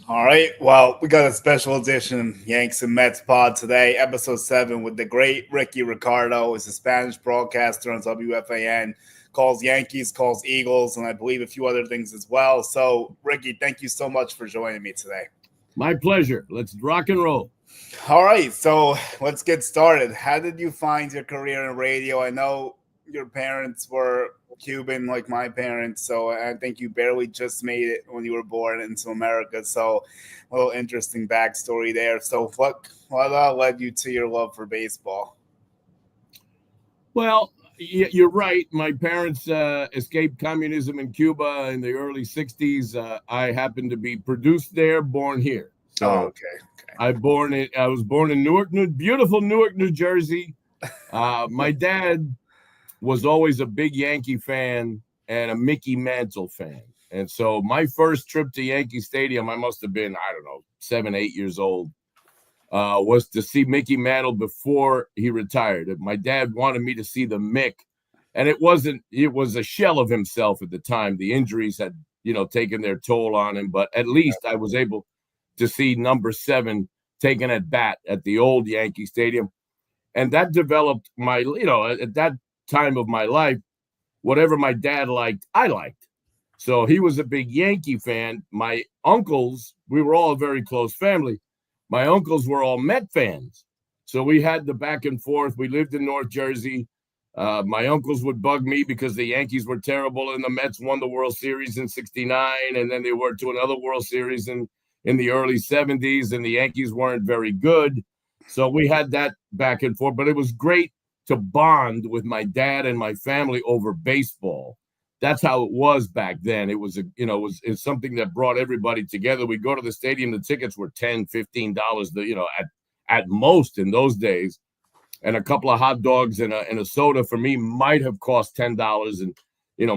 All right. Well, we got a special edition Yanks and Mets pod today, episode 7, with the great Rickie Ricardo. Is a Spanish broadcaster on WFAN, calls Yankees, calls Eagles, and I believe a few other things as well. So, Rickie, thank you so much for joining me today. My pleasure. Let's rock and roll. All right. So let's get started. How did you find your career in radio? I know your parents were Cuban like my parents, so I think you barely just made it when you were born into America. So a little interesting backstory there. So what led you to your love for baseball? Well, you're right. My parents escaped communism in Cuba in the early 60s. I happened to be produced there, born here. So okay. I was born in beautiful Newark, New Jersey. My dad was always a big Yankee fan and a Mickey Mantle fan. And so my first trip to Yankee Stadium, I must have been, 7, 8 years old, was to see Mickey Mantle before he retired. My dad wanted me to see the Mick, and it was a shell of himself at the time. The injuries had, taken their toll on him, but at least I was able to see number 7 taken at bat at the old Yankee Stadium. And that developed my, at that time of my life, whatever my dad liked, I liked. So he was a big Yankee fan. My uncles, we were all a very close family. My uncles were all Met fans. So we had the back and forth. We lived in North Jersey. My uncles would bug me because the Yankees were terrible and the Mets won the World Series in '69. And then they were to another World Series in the early 70s, and the Yankees weren't very good. So we had that back and forth, but it was great to bond with my dad and my family over baseball. That's how it was back then. It was, it's something that brought everybody together. We go to the stadium, the tickets were $10, $15, at most in those days. And a couple of hot dogs and a soda for me might have cost $10. And,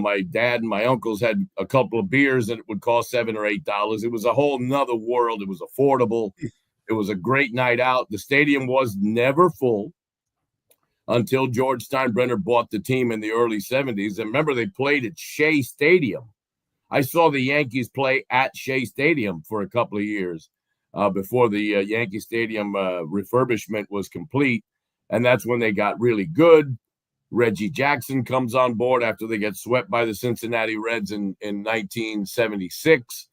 my dad and my uncles had a couple of beers and it would cost $7 or $8. It was a whole nother world. It was affordable. It was a great night out. The stadium was never full until George Steinbrenner bought the team in the early 70s. And remember, they played at Shea Stadium. I saw the Yankees play at Shea Stadium for a couple of years before the Yankee Stadium refurbishment was complete. And that's when they got really good. Reggie Jackson comes on board after they get swept by the Cincinnati Reds in 1976.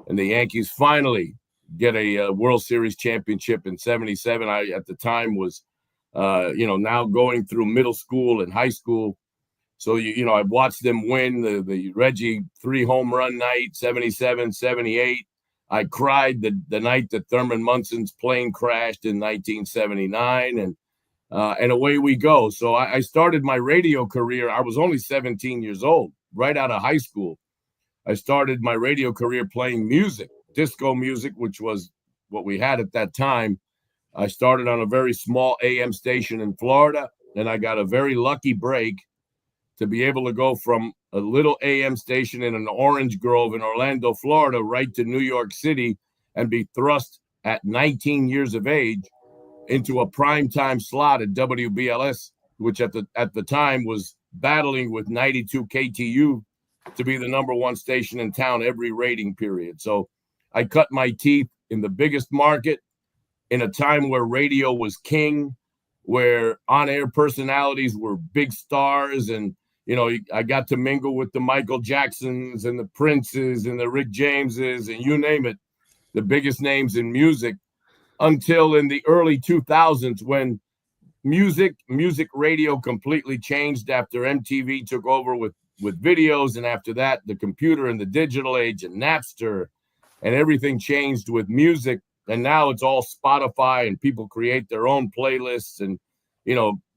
And the Yankees finally get a World Series championship in 77. I, at the time, was now going through middle school and high school. So, I watched them win the Reggie 3 home run night, 77, 78. I cried the night that Thurman Munson's plane crashed in 1979, and away we go. So I started my radio career. I was only 17 years old, right out of high school. I started my radio career playing music, disco music, which was what we had at that time. I started on a very small AM station in Florida, and I got a very lucky break to be able to go from a little AM station in an orange grove in Orlando, Florida, right to New York City and be thrust at 19 years of age into a primetime slot at WBLS, which at the time was battling with 92 KTU to be the number 1 station in town every rating period. So I cut my teeth in the biggest market in a time where radio was king, where on-air personalities were big stars. And, I got to mingle with the Michael Jacksons and the Princes and the Rick Jameses and you name it, the biggest names in music, until in the early 2000s when music radio completely changed after MTV took over with videos. And after that, the computer and the digital age and Napster, and everything changed with music. And now it's all Spotify and people create their own playlists. And,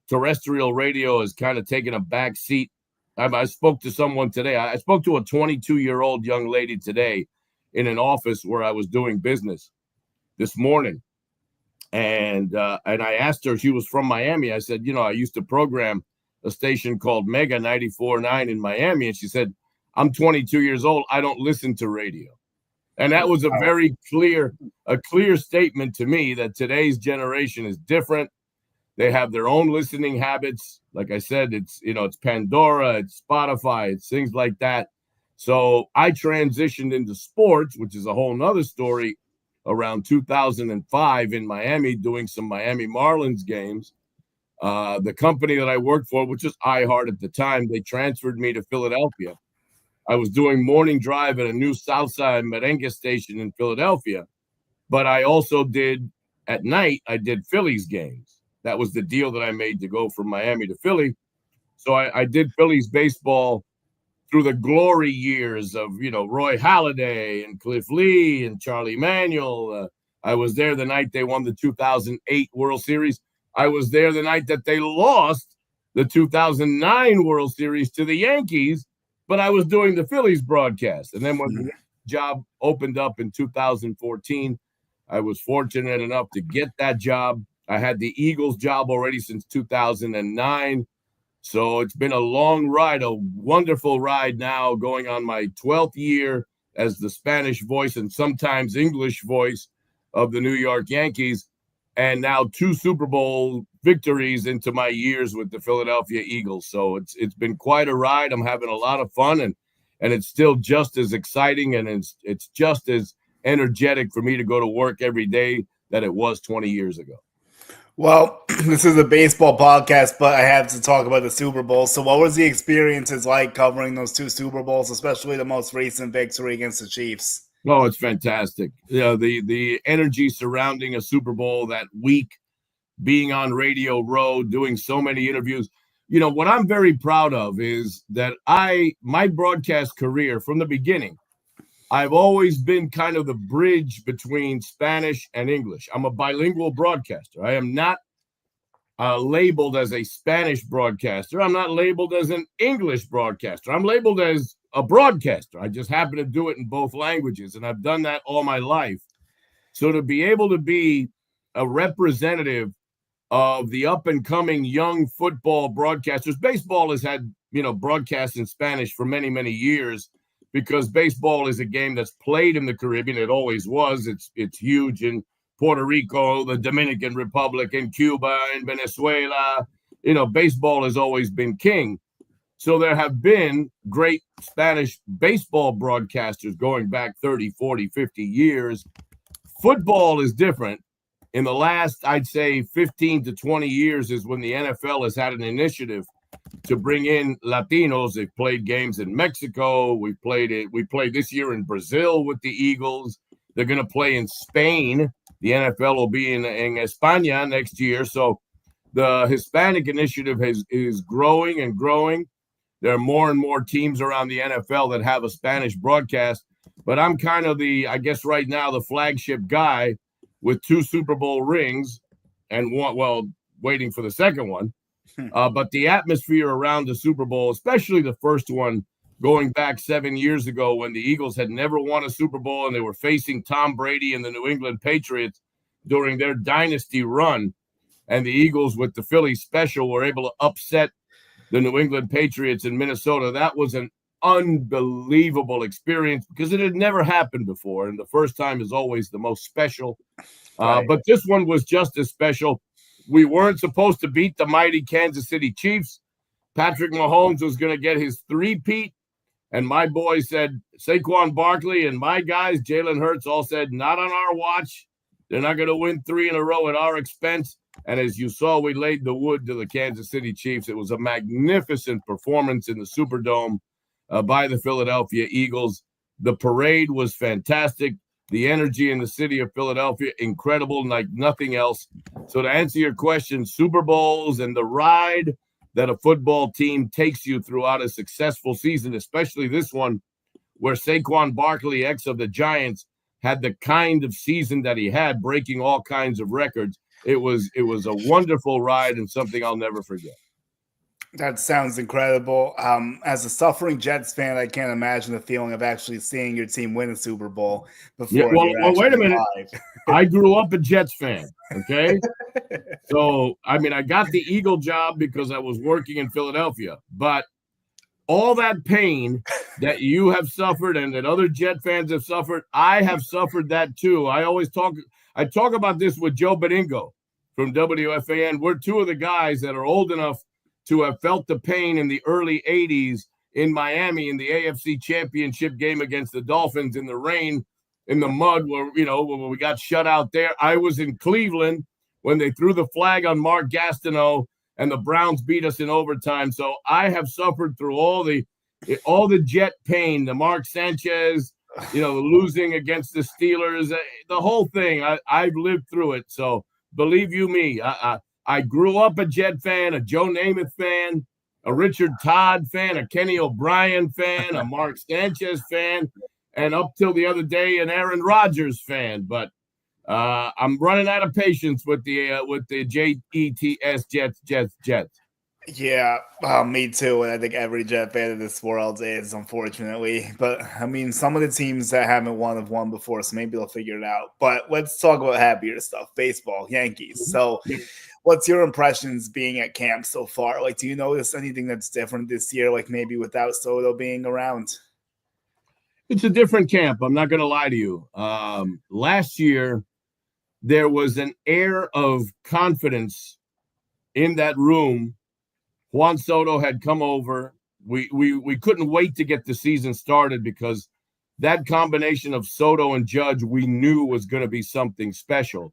terrestrial radio has kind of taken a back seat. I spoke to someone today. I spoke to a 22-year-old young lady today in an office where I was doing business this morning. And I asked her, she was from Miami. I said, I used to program a station called Mega 94.9 in Miami. And she said, I'm 22 years old. I don't listen to radio. And that was a very clear statement to me that today's generation is different. They have their own listening habits. Like I said, it's Pandora, it's Spotify, it's things like that. So I transitioned into sports, which is a whole nother story, around 2005 in Miami doing some Miami Marlins games. The company that I worked for, which was iHeart at the time, they transferred me to Philadelphia. I was doing morning drive at a new Southside merengue station in Philadelphia, but I also did, at night, I did Phillies games. That was the deal that I made to go from Miami to Philly. So I did Phillies baseball through the glory years of, Roy Halladay and Cliff Lee and Charlie Manuel. I was there the night they won the 2008 World Series. I was there the night that they lost the 2009 World Series to the Yankees, but I was doing the Phillies broadcast. And then when the job opened up in 2014, I was fortunate enough to get that job. I had the Eagles job already since 2009. So it's been a long ride, a wonderful ride now, going on my 12th year as the Spanish voice and sometimes English voice of the New York Yankees, and now 2 Super Bowl victories into my years with the Philadelphia Eagles. So it's been quite a ride. I'm having a lot of fun, and it's still just as exciting, and it's just as energetic for me to go to work every day that it was 20 years ago. Well, this is a baseball podcast, but I have to talk about the Super Bowl. So what was the experiences like covering those 2 Super Bowls, especially the most recent victory against the Chiefs? Oh, it's fantastic. The energy surrounding a Super Bowl that week, being on Radio Row, doing so many interviews. What I'm very proud of is that my broadcast career from the beginning, I've always been kind of the bridge between Spanish and English. I'm a bilingual broadcaster. I am not labeled as a Spanish broadcaster. I'm not labeled as an English broadcaster. I'm labeled as a broadcaster. I just happen to do it in both languages, and I've done that all my life. So to be able to be a representative of the up-and-coming young football broadcasters, baseball has had, broadcasts in Spanish for many, many years, because baseball is a game that's played in the Caribbean. It always was. It's huge in Puerto Rico, the Dominican Republic, in Cuba, in Venezuela. Baseball has always been king. So there have been great Spanish baseball broadcasters going back 30, 40, 50 years. Football is different. In the last, I'd say, 15 to 20 years is when the NFL has had an initiative to bring in Latinos. They've played games in Mexico. We played this year in Brazil with the Eagles. They're going to play in Spain. The NFL will be in España next year. So the Hispanic initiative is growing and growing. There are more and more teams around the NFL that have a Spanish broadcast. But I'm kind of I guess right now, the flagship guy with 2 Super Bowl rings and waiting for the second one. But the atmosphere around the Super Bowl, especially the first one, going back 7 years ago when the Eagles had never won a Super Bowl and they were facing Tom Brady and the New England Patriots during their dynasty run. And the Eagles, with the Philly special, were able to upset the New England Patriots in Minnesota. That was an unbelievable experience because it had never happened before. And the first time is always the most special. Right. But this one was just as special. We weren't supposed to beat the mighty Kansas City Chiefs. Patrick Mahomes was going to get his 3-peat. And my boy said, Saquon Barkley and my guys, Jalen Hurts, all said, not on our watch. They're not going to win 3 in a row at our expense. And as you saw, we laid the wood to the Kansas City Chiefs. It was a magnificent performance in the Superdome by the Philadelphia Eagles. The parade was fantastic. The energy in the city of Philadelphia, incredible, like nothing else. So to answer your question, Super Bowls and the ride that a football team takes you throughout a successful season, especially this one, where Saquon Barkley, ex of the Giants, had the kind of season that he had, breaking all kinds of records. It was a wonderful ride and something I'll never forget. That sounds incredible. As a suffering Jets fan, I can't imagine the feeling of actually seeing your team win a Super Bowl before. Yeah, well, wait a minute. I grew up a Jets fan, okay? So, I got the Eagle job because I was working in Philadelphia. But all that pain that you have suffered and that other Jet fans have suffered, I have suffered that too. I talk about this with Joe Beningo from WFAN. We're 2 of the guys that are old enough to have felt the pain in the early 80s in Miami in the AFC Championship game against the Dolphins in the rain in the mud where, when we got shut out there. I was in Cleveland when they threw the flag on Mark Gastineau and the Browns beat us in overtime. So I have suffered through all the Jet pain, the Mark Sanchez, losing against the Steelers, the whole thing. I've lived through it. So believe you me, I grew up a Jet fan, a Joe Namath fan, a Richard Todd fan, a Kenny O'Brien fan, a Mark Sanchez fan, and up till the other day, an Aaron Rodgers fan. But I'm running out of patience with the Jets. Yeah, me too. And I think every Jet fan in this world is, unfortunately. But I mean, some of the teams that haven't won have won before, so maybe they'll figure it out. But let's talk about happier stuff. Baseball, Yankees. So what's your impressions being at camp so far? Like, do you notice anything that's different this year, like maybe without Soto being around? It's a different camp. I'm not going to lie to you. Last year, there was an air of confidence in that room. Juan Soto had come over. We couldn't wait to get the season started because that combination of Soto and Judge we knew was going to be something special.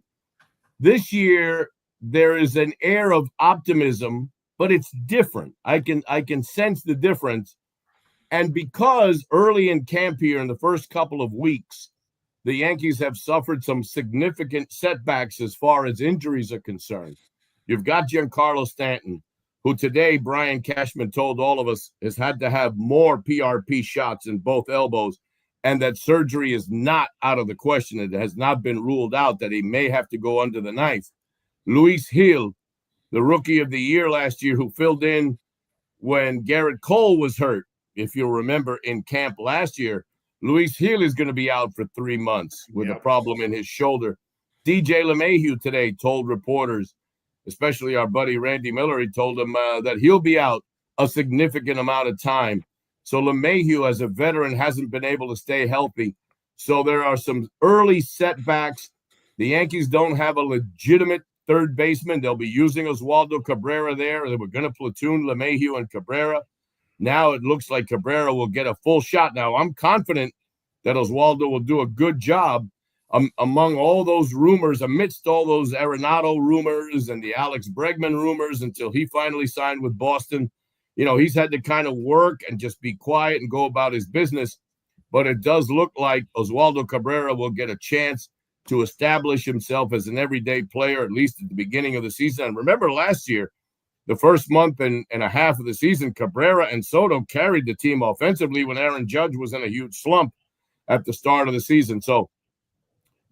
This year, there is an air of optimism, but it's different. I can sense the difference. And because early in camp here in the first couple of weeks, the Yankees have suffered some significant setbacks as far as injuries are concerned. You've got Giancarlo Stanton, who today Brian Cashman told all of us has had to have more PRP shots in both elbows, and that surgery is not out of the question. It has not been ruled out that he may have to go under the knife. Luis Gil, the rookie of the year last year, who filled in when Garrett Cole was hurt, if you'll remember, in camp last year, Luis Gil is going to be out for 3 months with a problem in his shoulder. DJ LeMahieu today told reporters, especially our buddy Randy Miller, he told him that he'll be out a significant amount of time. So LeMahieu, as a veteran, hasn't been able to stay healthy. So there are some early setbacks. The Yankees don't have a legitimate third baseman. They'll be using Oswaldo Cabrera there. They were going to platoon LeMahieu and Cabrera. Now it looks like Cabrera will get a full shot. Now, I'm confident that Oswaldo will do a good job among all those rumors, amidst all those Arenado rumors and the Alex Bregman rumors until he finally signed with Boston. He's had to kind of work and just be quiet and go about his business. But it does look like Oswaldo Cabrera will get a chance to establish himself as an everyday player, at least at the beginning of the season. And remember last year, the first month and a half of the season, Cabrera and Soto carried the team offensively when Aaron Judge was in a huge slump at the start of the season. So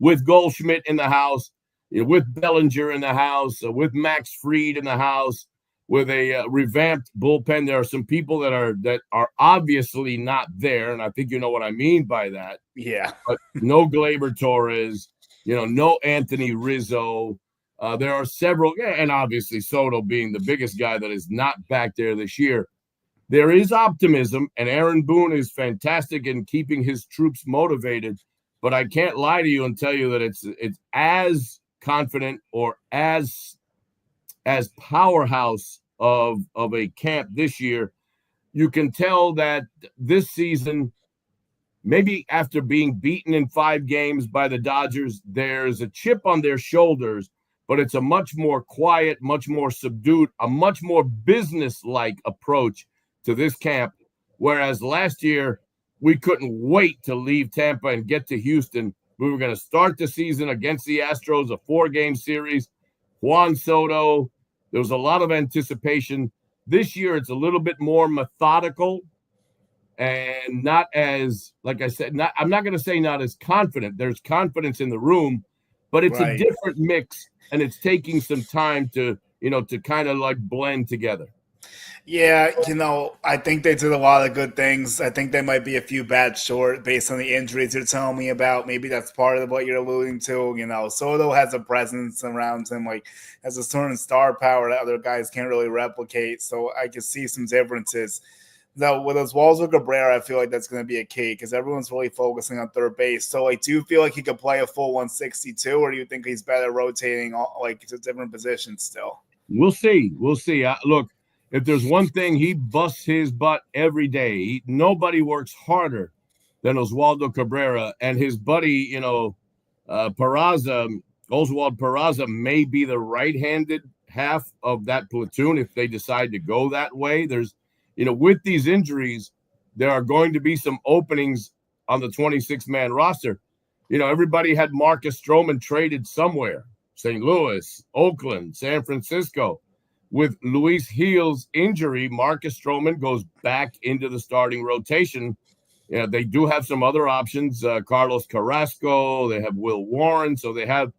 with Goldschmidt in the house, with Bellinger in the house, with Max Fried in the house, with a revamped bullpen, there are some people that are obviously not there, and I think you know what I mean by that. Yeah. But no Gleyber Torres, no Anthony Rizzo. There are several, and obviously Soto being the biggest guy that is not back there this year. There is optimism, and Aaron Boone is fantastic in keeping his troops motivated. But I can't lie to you and tell you that it's as confident or as powerhouse of a camp this year. You can tell that this season, maybe after being beaten in 5 games by the Dodgers, there's a chip on their shoulders, but it's a much more quiet, much more subdued, a much more business-like approach to this camp. Whereas last year, we couldn't wait to leave Tampa and get to Houston. We were going to start the season against the Astros, a 4-game series. Juan Soto, there was a lot of anticipation. This year, it's a little bit more methodical and not as, like I said, I'm not going to say not as confident. There's confidence in the room, but it's a different mix, and it's taking some time to kind of like blend together. Yeah, I think they did a lot of good things. I think they might be a few bad short based on the injuries you're telling me about. Maybe that's part of what you're alluding to. Soto has a presence around him, like has a certain star power that other guys can't really replicate. So I can see some differences. Now, with Oswaldo Cabrera, I feel like that's going to be a key because everyone's really focusing on third base. So, do you feel like he could play a full 162, or do you think he's better rotating to different positions still? We'll see. Look, if there's one thing, he busts his butt every day. Nobody works harder than Oswaldo Cabrera, and his buddy, Peraza, Oswald Peraza may be the right-handed half of that platoon if they decide to go that way. There's, with these injuries, there are going to be some openings on the 26-man roster. Everybody had Marcus Stroman traded somewhere, St. Louis, Oakland, San Francisco. With Luis Gil's injury, Marcus Stroman goes back into the starting rotation. They do have some other options, Carlos Carrasco, they have Will Warren, so they have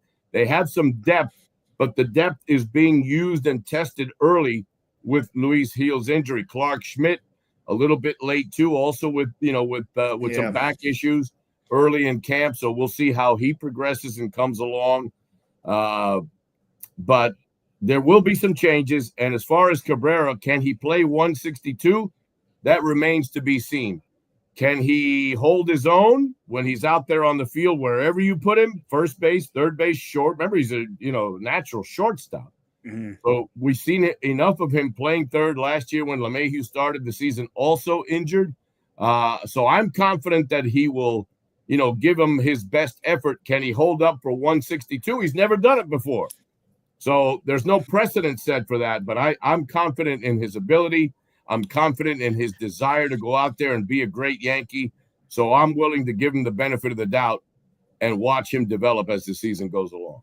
some depth, but the depth is being used and tested early with Luis Gil's injury. Clark Schmidt, a little bit late too, also with some back issues early in camp. So we'll see how he progresses and comes along. But there will be some changes. And as far as Cabrera, can he play 162? That remains to be seen. Can he hold his own when he's out there on the field, wherever you put him, first base, third base, short? Remember, he's a natural shortstop. Mm-hmm. So we've seen enough of him playing third last year when LeMahieu started the season also injured. So I'm confident that he will, give him his best effort. Can he hold up for 162? He's never done it before. So there's no precedent set for that, but I'm confident in his ability. I'm confident in his desire to go out there and be a great Yankee. So I'm willing to give him the benefit of the doubt and watch him develop as the season goes along.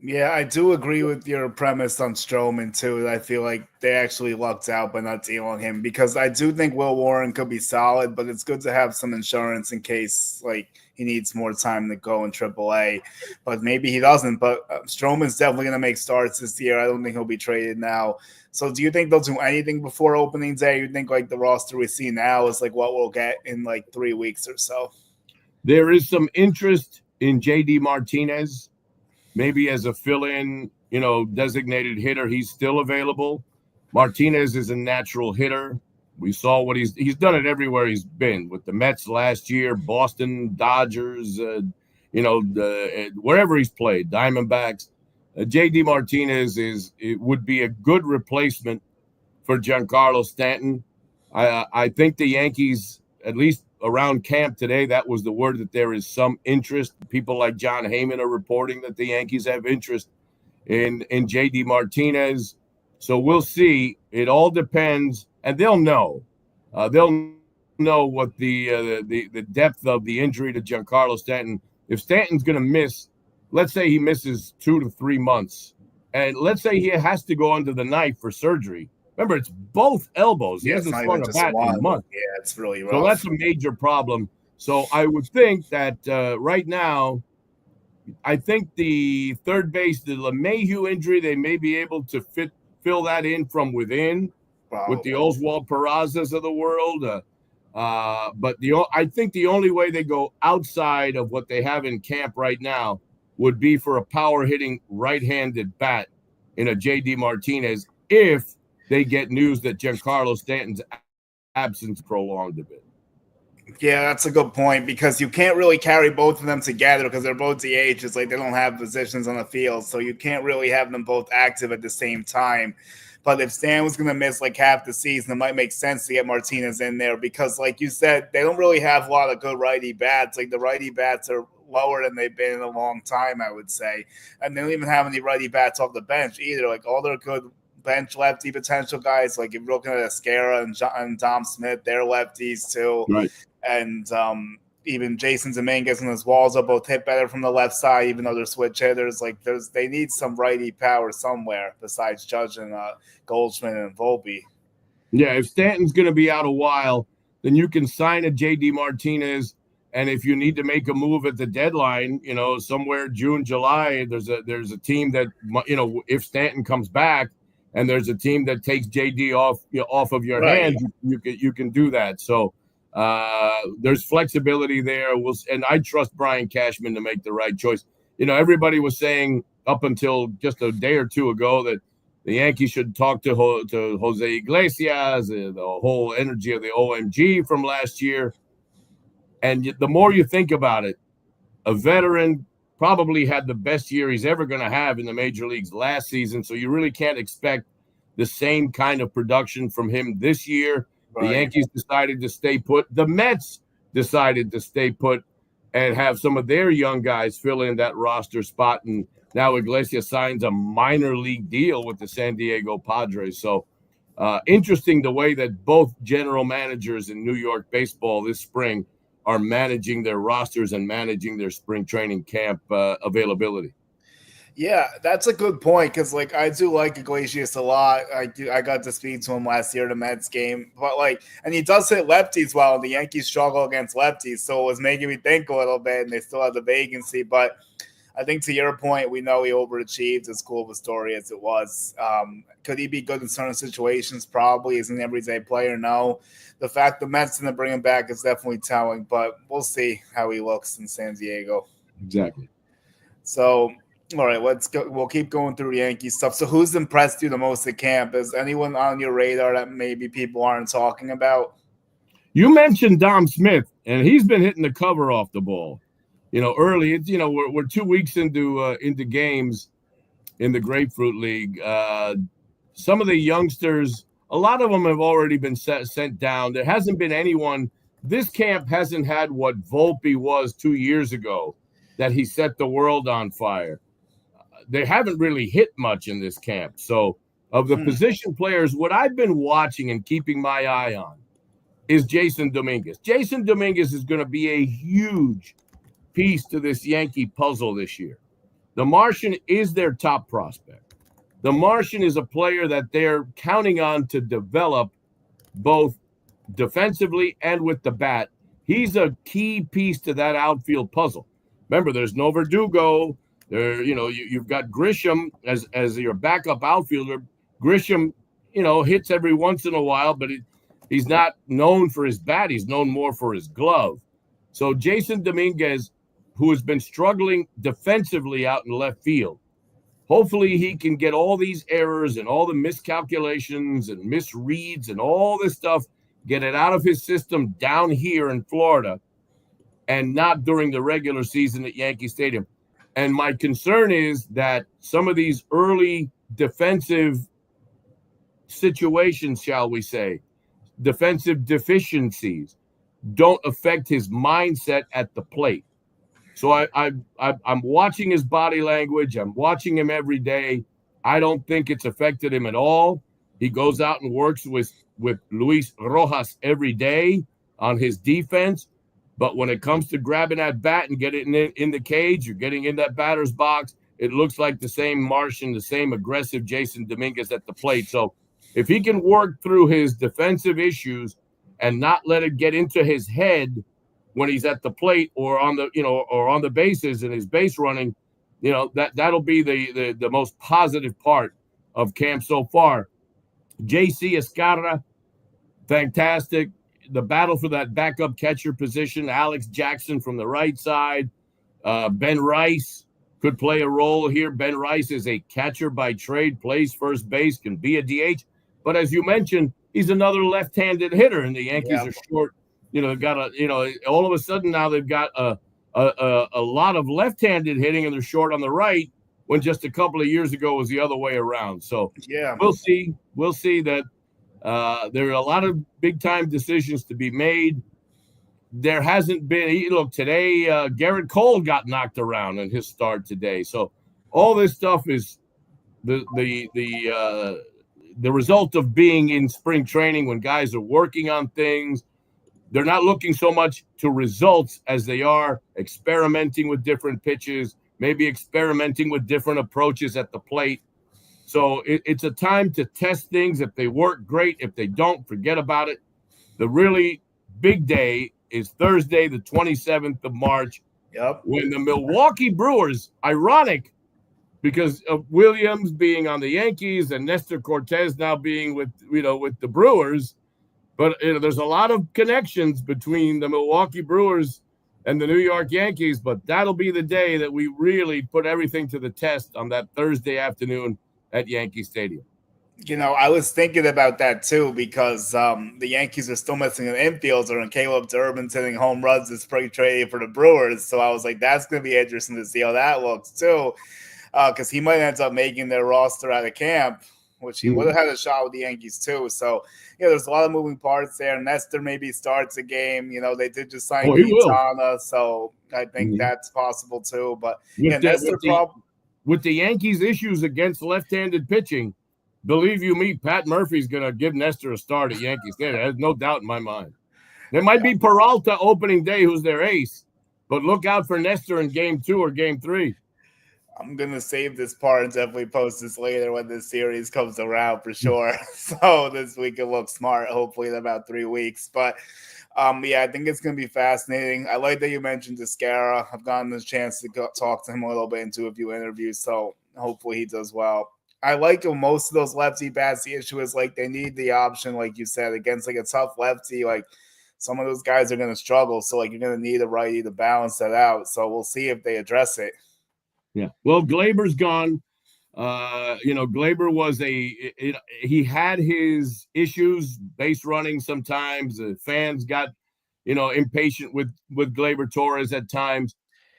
Yeah, I do agree with your premise on Stroman, too. I feel like they actually lucked out by not dealing him, because I do think Will Warren could be solid, but it's good to have some insurance in case he needs more time to go in AAA. But maybe he doesn't. But Stroman's definitely going to make starts this year. I don't think he'll be traded now. So do you think they'll do anything before opening day? You think the roster we see now is what we'll get in 3 weeks or so? There is some interest in J.D. Martinez. Maybe as a fill-in, designated hitter, he's still available. Martinez is a natural hitter. We saw what he's done it everywhere he's been, with the Mets last year, Boston, Dodgers, wherever he's played, Diamondbacks. J.D. Martinez would be a good replacement for Giancarlo Stanton. I think the Yankees, at least around camp today, that was the word, that there is some interest. People like John Heyman are reporting that the Yankees have interest in J.D. Martinez. So we'll see. It all depends, and they'll know. They'll know what the depth of the injury to Giancarlo Stanton. If Stanton's going to miss, let's say he misses 2 to 3 months, and let's say he has to go under the knife for surgery. Remember, it's both elbows. He hasn't swung a bat in a month. Yeah, it's really rough. So that's a major problem. So I would think that right now, I think the third base, the LeMahieu injury, they may be able to fill that in from within with the Oswald Perazzas of the world. But I think the only way they go outside of what they have in camp right now would be for a power-hitting right-handed bat in a J.D. Martinez, if they get news that Giancarlo Stanton's absence prolonged a bit. Yeah, that's a good point, because you can't really carry both of them together because they're both DHs. They don't have positions on the field, so you can't really have them both active at the same time. But if Stan was going to miss half the season, it might make sense to get Martinez in there, because like you said, they don't really have a lot of good righty bats. The righty bats are lower than they've been in a long time, I would say. And they don't even have any righty bats off the bench either. All their good bench lefty potential guys, if you're looking at Escara and Dom Smith, they're lefties too. Right. And even Jason Dominguez and Oswaldo both hit better from the left side, even though they're switch hitters. They need some righty power somewhere besides Judge and Goldschmidt and Volpe. Yeah, if Stanton's going to be out a while, then you can sign a J.D. Martinez. And if you need to make a move at the deadline, somewhere June, July, there's a team that, if Stanton comes back, and there's a team that takes JD off of your hands, you can do that. So there's flexibility there. And I trust Brian Cashman to make the right choice. Everybody was saying up until just a day or two ago that the Yankees should talk to Jose Iglesias, the whole energy of the OMG from last year. And the more you think about it, a veteran probably had the best year he's ever going to have in the major leagues last season. So you really can't expect the same kind of production from him this year. Right. The Yankees decided to stay put. The Mets decided to stay put and have some of their young guys fill in that roster spot. And now Iglesias signs a minor league deal with the San Diego Padres. So interesting the way that both general managers in New York baseball this spring are managing their rosters and managing their spring training camp availability. Yeah, that's a good point because, like, I do like Iglesias a lot. I got to speak to him last year at a Mets game, but and he does hit lefties well, and the Yankees struggle against lefties, so it was making me think a little bit, and they still have the vacancy. But I think to your point, we know he overachieved, as cool of a story as it was. Could he be good in certain situations? Probably. Is an everyday player? No. The fact the Mets didn't bring him back is definitely telling, but we'll see how he looks in San Diego. Exactly. So, all right, let's go. We'll keep going through the Yankee stuff. So who's impressed you the most at camp? Is anyone on your radar that maybe people aren't talking about? You mentioned Dom Smith, and he's been hitting the cover off the ball. Early. We're 2 weeks into games in the Grapefruit League. Some of the youngsters, a lot of them have already been sent down. There hasn't been anyone. This camp hasn't had what Volpe was 2 years ago, that he set the world on fire. They haven't really hit much in this camp. So of the position players, what I've been watching and keeping my eye on is Jason Dominguez. Jason Dominguez is going to be a huge piece to this Yankee puzzle this year. The Martian is their top prospect. The Martian is a player that they're counting on to develop both defensively and with the bat. He's a key piece to that outfield puzzle. Remember, there's no Verdugo. You've got Grisham as your backup outfielder. Grisham, hits every once in a while, but he's not known for his bat. He's known more for his glove. So Jason Dominguez, who has been struggling defensively out in left field, hopefully he can get all these errors and all the miscalculations and misreads and all this stuff, get it out of his system down here in Florida and not during the regular season at Yankee Stadium. And my concern is that some of these early defensive situations, shall we say, defensive deficiencies, don't affect his mindset at the plate. So I'm watching his body language. I'm watching him every day. I don't think it's affected him at all. He goes out and works with Luis Rojas every day on his defense. But when it comes to grabbing that bat and getting it in the cage or getting in that batter's box, it looks like the same Martian, the same aggressive Jason Dominguez at the plate. So if he can work through his defensive issues and not let it get into his head when he's at the plate or on the bases and his base running, that'll be the most positive part of camp so far. JC Escarra, fantastic. The battle for that backup catcher position, Alex Jackson from the right side. Ben Rice could play a role here. Ben Rice is a catcher by trade, plays first base, can be a DH. But as you mentioned, he's another left-handed hitter, and the Yankees are short. They've got all of a sudden now they've got a lot of left-handed hitting, and they're short on the right, when just a couple of years ago was the other way around. So we'll see. We'll see that there are a lot of big-time decisions to be made. There hasn't been – look, today Garrett Cole got knocked around in his start today. So all this stuff is the result of being in spring training when guys are working on things. They're not looking so much to results as they are experimenting with different pitches, maybe experimenting with different approaches at the plate. So it's a time to test things. If they work, great. If they don't, forget about it. The really big day is Thursday, the 27th of March, when the Milwaukee Brewers, ironic because of Williams being on the Yankees and Nestor Cortez now being with the Brewers, but there's a lot of connections between the Milwaukee Brewers and the New York Yankees, but that'll be the day that we really put everything to the test on that Thursday afternoon at Yankee Stadium. I was thinking about that too because the Yankees are still missing an infielder, and Caleb Durbin's hitting home runs this spring trade for the Brewers. So I was like, that's going to be interesting to see how that looks too, because he might end up making their roster out of camp, which he would have had a shot with the Yankees too. So, there's a lot of moving parts there. Nestor maybe starts a game. They did just sign he will. Quintana, so I think that's possible too. But with the Yankees' issues against left-handed pitching, believe you me, Pat Murphy's going to give Nestor a start at Yankees. There's no doubt in my mind. There might be Peralta opening day, who's their ace, but look out for Nestor in Game 2 or Game 3. I'm going to save this part and definitely post this later when this series comes around for sure. So this week it looks smart, hopefully in about 3 weeks. But, I think it's going to be fascinating. I like that you mentioned Descara. I've gotten the chance to talk to him a little bit and do a few interviews, so hopefully he does well. I like most of those lefty bats. The issue is they need the option, like you said, against a tough lefty. Some of those guys are going to struggle, so you're going to need a righty to balance that out. So we'll see if they address it. Yeah. Well, Glaber's gone. Glaber was he had his issues base running sometimes. The fans got, impatient with Glaber Torres at times.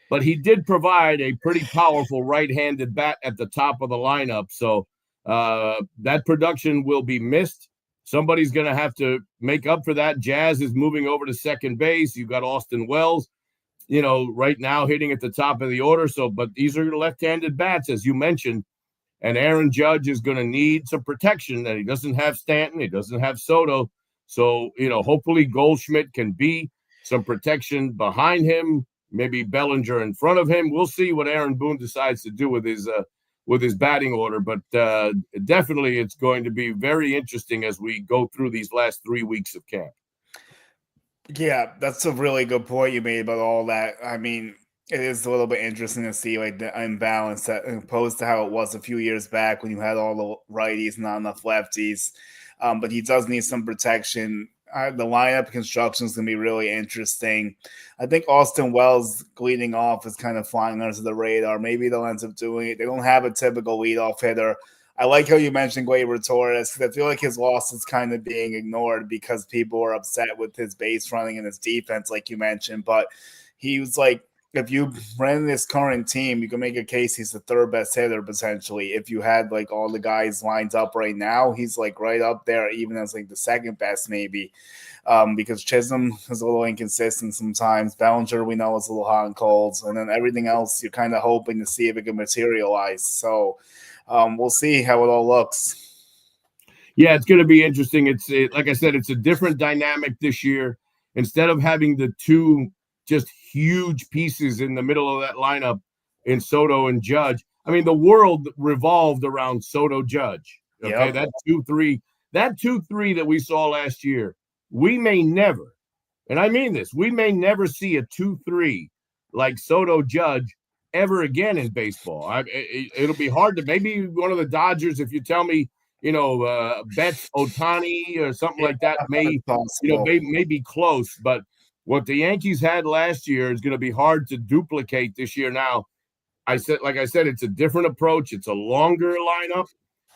But he did provide a pretty powerful right-handed bat at the top of the lineup. So that production will be missed. Somebody's going to have to make up for that. Jazz is moving over to second base. You've got Austin Wells, right now hitting at the top of the order. But these are left-handed bats, as you mentioned. And Aaron Judge is going to need some protection. And he doesn't have Stanton. He doesn't have Soto. So, hopefully Goldschmidt can be some protection behind him. Maybe Bellinger in front of him. We'll see what Aaron Boone decides to do with his batting order. But definitely it's going to be very interesting as we go through these last 3 weeks of camp. Yeah, that's a really good point you made about all that. I mean, it is a little bit interesting to see the imbalance that opposed to how it was a few years back when you had all the righties, not enough lefties. But he does need some protection. The lineup construction is going to be really interesting. I think Austin Wells leading off is kind of flying under the radar. Maybe they'll end up doing it. They don't have a typical leadoff hitter. I like how you mentioned Gleyber Torres because I feel like his loss is kind of being ignored because people are upset with his base running and his defense, like you mentioned. But he was if you ran this current team, you can make a case he's the third best hitter potentially. If you had all the guys lined up right now, he's right up there, even as the second best maybe. Because Chisholm is a little inconsistent sometimes. Bellinger, we know, is a little hot and cold. And then everything else, you're kind of hoping to see if it can materialize. So we'll see how it all looks. Yeah, it's going to be interesting. Like I said, it's a different dynamic this year. Instead of having the two just huge pieces in the middle of that lineup in Soto and Judge. I mean, the world revolved around Soto Judge. Okay, yep. That 2-3 that we saw last year, we may never, and I mean this, we may never see a 2-3 like Soto Judge ever again in baseball. It'll be hard to, maybe one of the Dodgers, if you tell me, Betts Otani or something like that may be close, but what the Yankees had last year is going to be hard to duplicate this year. Now, like I said, it's a different approach. It's a longer lineup.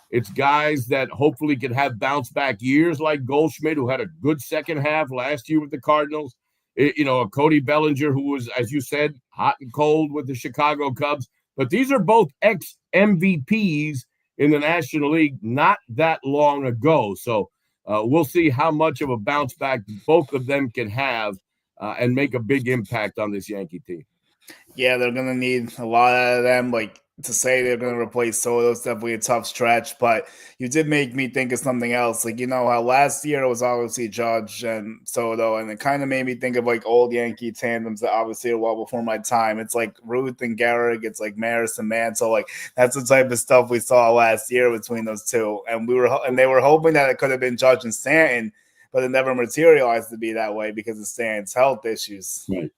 It's guys that hopefully can have bounce back years like Goldschmidt, who had a good second half last year with the Cardinals. A Cody Bellinger, who was, as you said, hot and cold with the Chicago Cubs. But these are both ex-MVPs in the National League not that long ago. So we'll see how much of a bounce back both of them can have and make a big impact on this Yankee team. Yeah, they're going to need a lot out of them. To say they're going to replace Soto is definitely a tough stretch, but you did make me think of something else. How last year it was obviously Judge and Soto, and it kind of made me think of old Yankee tandems that obviously are well before my time. It's Ruth and Gehrig, it's Maris and Mantle. That's the type of stuff we saw last year between those two, and they were hoping that it could have been Judge and Stanton, but it never materialized to be that way because of Stanton's health issues. Right.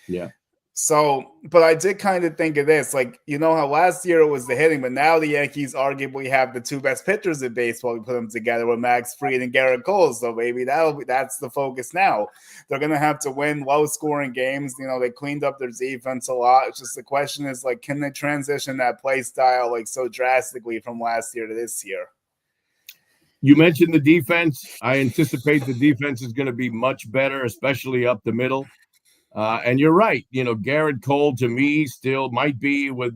Yeah. So, but I did kind of think of this, how last year it was the hitting, but now the Yankees arguably have the two best pitchers in baseball. We put them together with Max Fried and Garrett Cole. So maybe that's the focus now. They're going to have to win low scoring games. They cleaned up their defense a lot. It's just the question is can they transition that play style so drastically from last year to this year? You mentioned the defense. I anticipate the defense is going to be much better, especially up the middle. And you're right. Garrett Cole, to me, still might be with,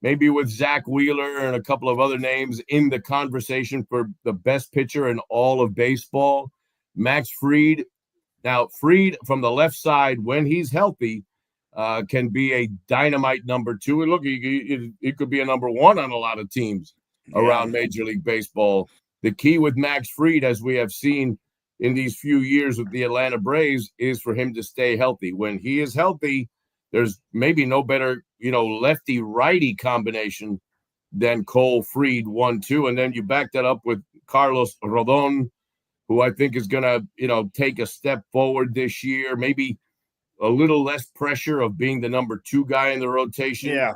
maybe with Zach Wheeler and a couple of other names in the conversation for the best pitcher in all of baseball. Max Fried. Now, Fried from the left side, when he's healthy, can be a dynamite number 2. And look, he could be a number 1 on a lot of teams around Major League Baseball. The key with Max Fried, as we have seen in these few years with the Atlanta Braves, is for him to stay healthy. When he is healthy, there's maybe no better, lefty-righty combination than Cole, Fried, 1-2. And then you back that up with Carlos Rodon, who I think is going to, take a step forward this year, maybe a little less pressure of being the number 2 guy in the rotation. Yeah.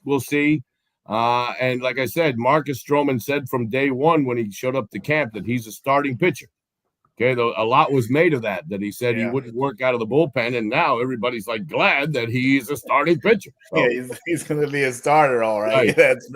We'll see. And like I said, Marcus Stroman said from day one when he showed up to camp that he's a starting pitcher. Okay, though a lot was made of that he said he wouldn't work out of the bullpen, and now everybody's like glad that he's a starting pitcher. So, yeah, he's going to be a starter, all right. That's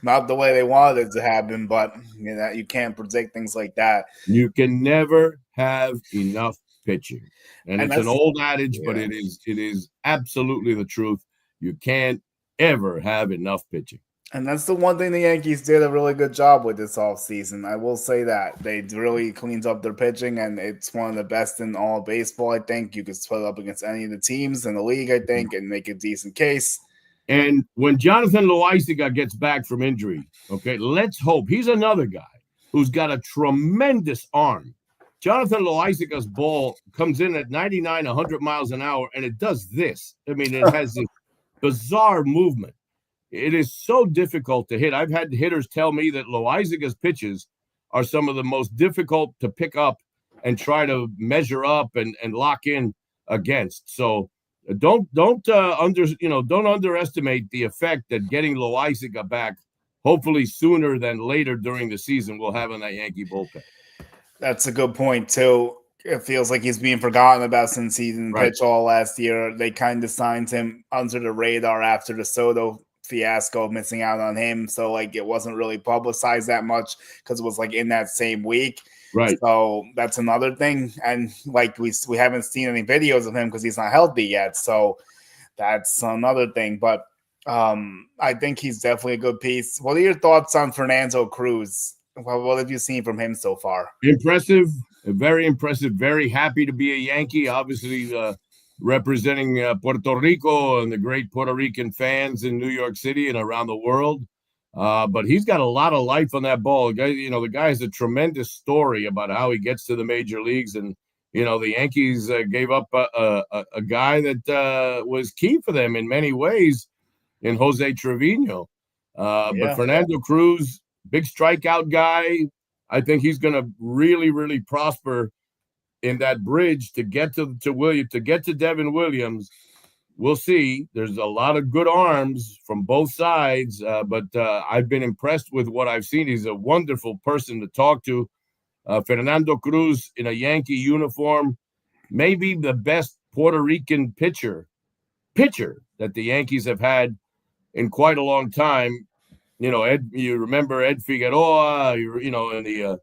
not the way they wanted it to happen, but you can't predict things like that. You can never have enough pitching, and it's an old adage, but it is absolutely the truth. You can't ever have enough pitching. And that's the one thing the Yankees did a really good job with this offseason. I will say that. They really cleaned up their pitching, and it's one of the best in all of baseball, I think. You could put it up against any of the teams in the league, I think, and make a decent case. And when Jonathan Loáisiga gets back from injury, okay, let's hope. He's another guy who's got a tremendous arm. Jonathan Loáisiga's ball comes in at 99, 100 miles an hour, and it does this. I mean, it has this bizarre movement. It is so difficult to hit. I've had hitters tell me that Loáisiga's pitches are some of the most difficult to pick up and try to measure up and lock in against. So don't underestimate the effect that getting Loáisiga back, hopefully sooner than later during the season, will have on that Yankee bullpen. That's a good point too. It feels like he's being forgotten about since he didn't pitch all last year. They kind of signed him under the radar after the Soto fiasco, missing out on him. So it wasn't really publicized that much because it was in that same week. Right. So that's another thing. And we haven't seen any videos of him because he's not healthy yet. So that's another thing. But I think he's definitely a good piece. What are your thoughts on Fernando Cruz? What have you seen from him so far? Impressive. Very impressive. Very happy to be a Yankee. Obviously, representing Puerto Rico and the great Puerto Rican fans in New York City and around the world. But he's got a lot of life on that ball. The guy has a tremendous story about how he gets to the major leagues. And, the Yankees gave up a guy that was key for them in many ways in Jose Trevino. But Fernando Cruz, big strikeout guy. I think he's going to really, really prosper in that bridge to get to Devin Williams. We'll see. There's a lot of good arms from both sides, but I've been impressed with what I've seen. He's a wonderful person to talk to. Fernando Cruz in a Yankee uniform, maybe the best Puerto Rican pitcher that the Yankees have had in quite a long time. You remember Ed Figueroa, in the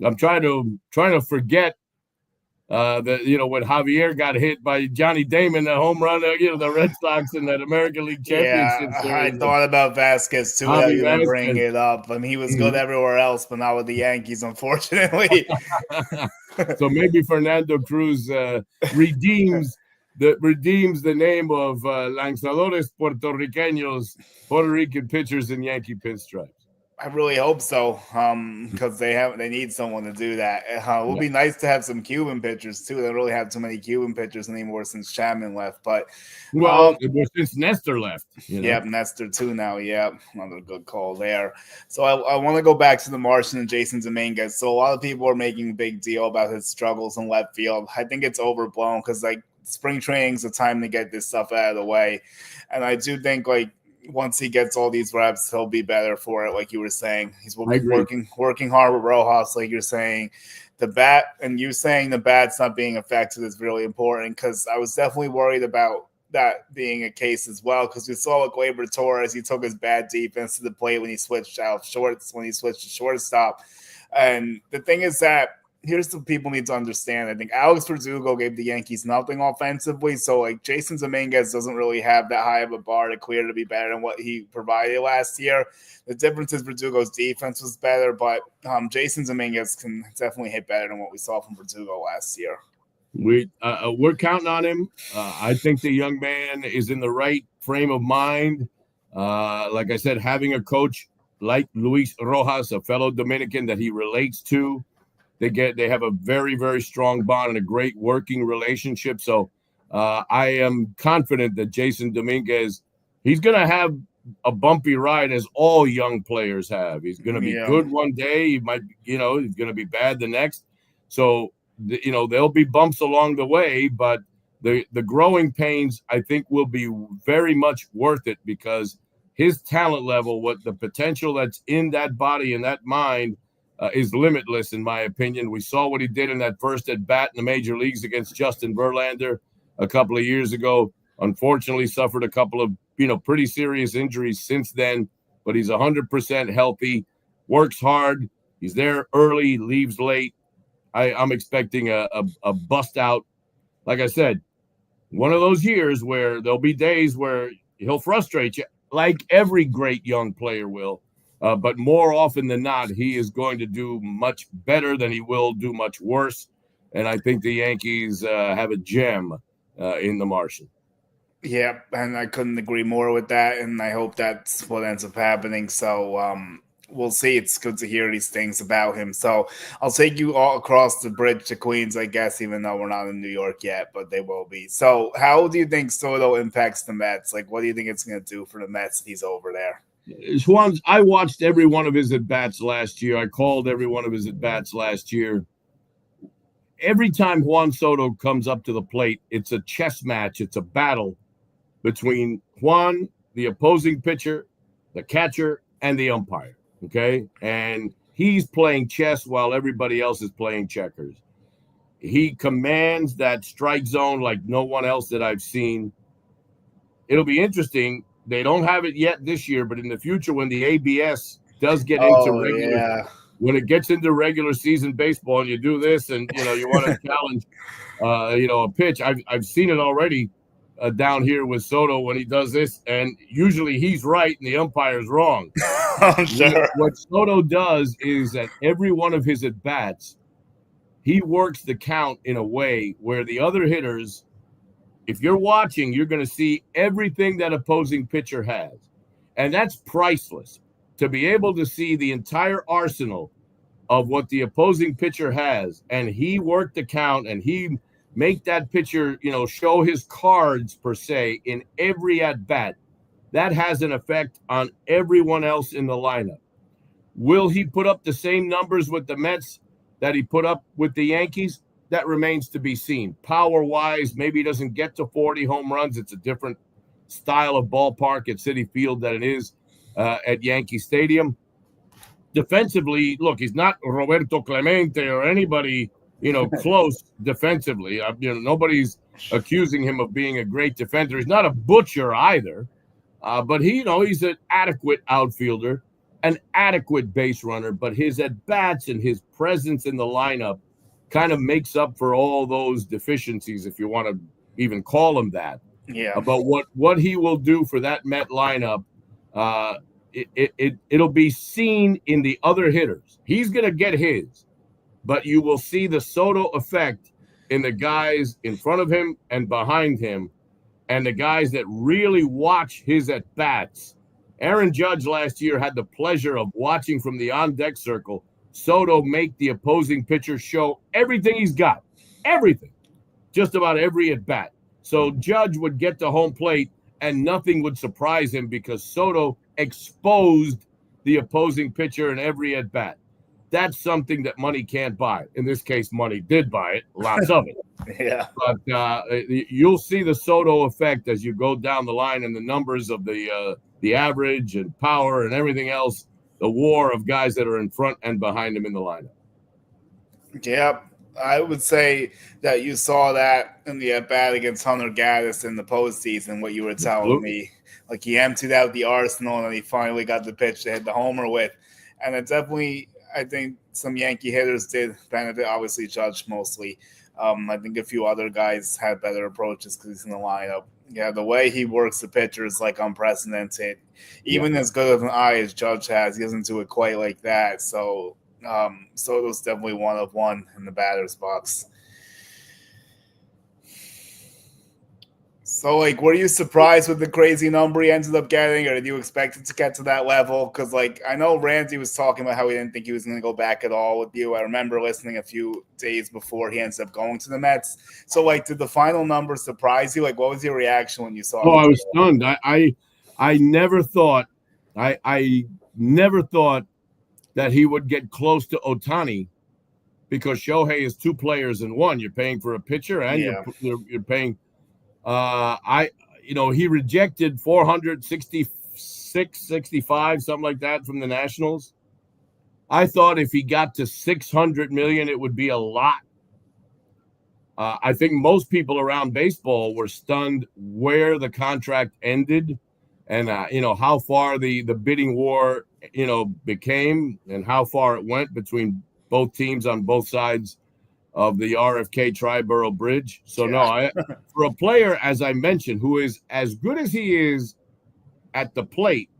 I'm trying to forget when Javier got hit by Johnny Damon, the home run, the Red Sox in that American League Championship Series. I thought about Vasquez too. That you were bringing it up. I mean, he was good everywhere else, but not with the Yankees, unfortunately. So maybe Fernando Cruz redeems the name of lanzadores puertorriqueños, Puerto Rican pitchers in Yankee pinstripes. I really hope so, because they need someone to do that. It would be nice to have some Cuban pitchers too. They don't really have too many Cuban pitchers anymore since Chapman left. But since Nestor left, Yep, Nestor too now. Yep, another good call there. So I want to go back to the Martian and Jason Dominguez. So a lot of people are making a big deal about his struggles in left field. I think it's overblown because spring training is the time to get this stuff out of the way, and I do think once he gets all these reps, he'll be better for it. Like you were saying, he's working hard with Rojas. Like you're saying, the bat, and you saying the bat's not being affected is really important because I was definitely worried about that being a case as well. Because we saw with Gleyber Torres, he took his bad defense to the plate when he switched to shortstop. And the thing is that here's what people need to understand. I think Alex Verdugo gave the Yankees nothing offensively, so like Jason Dominguez doesn't really have that high of a bar to clear to be better than what he provided last year. The difference is Verdugo's defense was better, but Jason Dominguez can definitely hit better than what we saw from Verdugo last year. We're counting on him. I think the young man is in the right frame of mind. Like I said, having a coach like Luis Rojas, a fellow Dominican that he relates to, they have a very, very strong bond and a great working relationship. So I am confident that Jason Dominguez, he's going to have a bumpy ride as all young players have. He's going to be good one day. He might, he's going to be bad the next. So, there'll be bumps along the way, but the growing pains, I think, will be very much worth it because his talent level, what the potential that's in that body and that mind is limitless, in my opinion. We saw what he did in that first at bat in the major leagues against Justin Verlander a couple of years ago. Unfortunately, suffered a couple of, pretty serious injuries since then, but he's 100% healthy, works hard. He's there early, leaves late. I'm expecting a bust out. Like I said, one of those years where there'll be days where he'll frustrate you, like every great young player will. But more often than not, he is going to do much better than he will do much worse. And I think the Yankees have a gem in the Martian. Yeah, and I couldn't agree more with that. And I hope that's what ends up happening. So we'll see. It's good to hear these things about him. So I'll take you all across the bridge to Queens, I guess, even though we're not in New York yet, but they will be. So how do you think Soto impacts the Mets? Like, what do you think it's going to do for the Mets if he's over there? I watched every one of his at-bats last year. I called every one of his at-bats last year. Every time Juan Soto comes up to the plate, it's a chess match. It's a battle between Juan, the opposing pitcher, the catcher, and the umpire. Okay. And he's playing chess while everybody else is playing checkers. He commands that strike zone like no one else that I've seen. It'll be interesting. They don't have it yet this year, but in the future, when the ABS does get when it gets into regular season baseball and you do this and, you want to challenge, a pitch, I've seen it already down here with Soto when he does this, and usually he's right and the umpire's wrong. Sure. What Soto does is that every one of his at-bats, he works the count in a way where the other hitters, if you're watching, you're going to see everything that opposing pitcher has. And that's priceless. To be able to see the entire arsenal of what the opposing pitcher has, and he worked the count and he make that pitcher, show his cards per se in every at-bat, that has an effect on everyone else in the lineup. Will he put up the same numbers with the Mets that he put up with the Yankees? That remains to be seen. Power-wise, maybe he doesn't get to 40 home runs. It's a different style of ballpark at Citi Field than it is at Yankee Stadium. Defensively, look, he's not Roberto Clemente or anybody close defensively. Nobody's accusing him of being a great defender. He's not a butcher either, but he's an adequate outfielder, an adequate base runner, but his at-bats and his presence in the lineup kind of makes up for all those deficiencies, if you want to even call them that. Yeah. About what he will do for that Met lineup, it'll be seen in the other hitters. He's going to get his. But you will see the Soto effect in the guys in front of him and behind him and the guys that really watch his at-bats. Aaron Judge last year had the pleasure of watching from the on-deck circle Soto make the opposing pitcher show everything he's got. Everything. Just about every at-bat. So Judge would get to home plate and nothing would surprise him because Soto exposed the opposing pitcher in every at-bat. That's something that money can't buy. In this case, money did buy it, lots of it. Yeah. But you'll see the Soto effect as you go down the line and the numbers of the average and power and everything else, the war of guys that are in front and behind him in the lineup. Yep. I would say that you saw that in the at-bat against Hunter Gaddis in the postseason, what you were telling me. Like he emptied out the arsenal and he finally got the pitch to hit the homer with. And it definitely – I think some Yankee hitters did benefit. Obviously, Judge mostly. I think a few other guys had better approaches because he's in the lineup. Yeah, the way he works the pitcher is like unprecedented. Even as good of an eye as Judge has, he doesn't do it quite like that. So, Soto's definitely one of one in the batter's box. So, like, were you surprised with the crazy number he ended up getting, or did you expect it to get to that level? Because, like, I know Ramsey was talking about how he didn't think he was going to go back at all with you. I remember listening a few days before he ends up going to the Mets. So, like, did the final number surprise you? Like, what was your reaction when you saw it? Oh, I was stunned. I never thought, I never thought that he would get close to Ohtani, because Shohei is two players in one. You're paying for a pitcher and you're paying. He rejected 466, 65, something like that from the Nationals. I thought if he got to 600 million, it would be a lot. I think most people around baseball were stunned where the contract ended and, how far the bidding war, became and how far it went between both teams on both sides of the RFK Tri-Borough Bridge. So for a player, as I mentioned, who is as good as he is at the plate,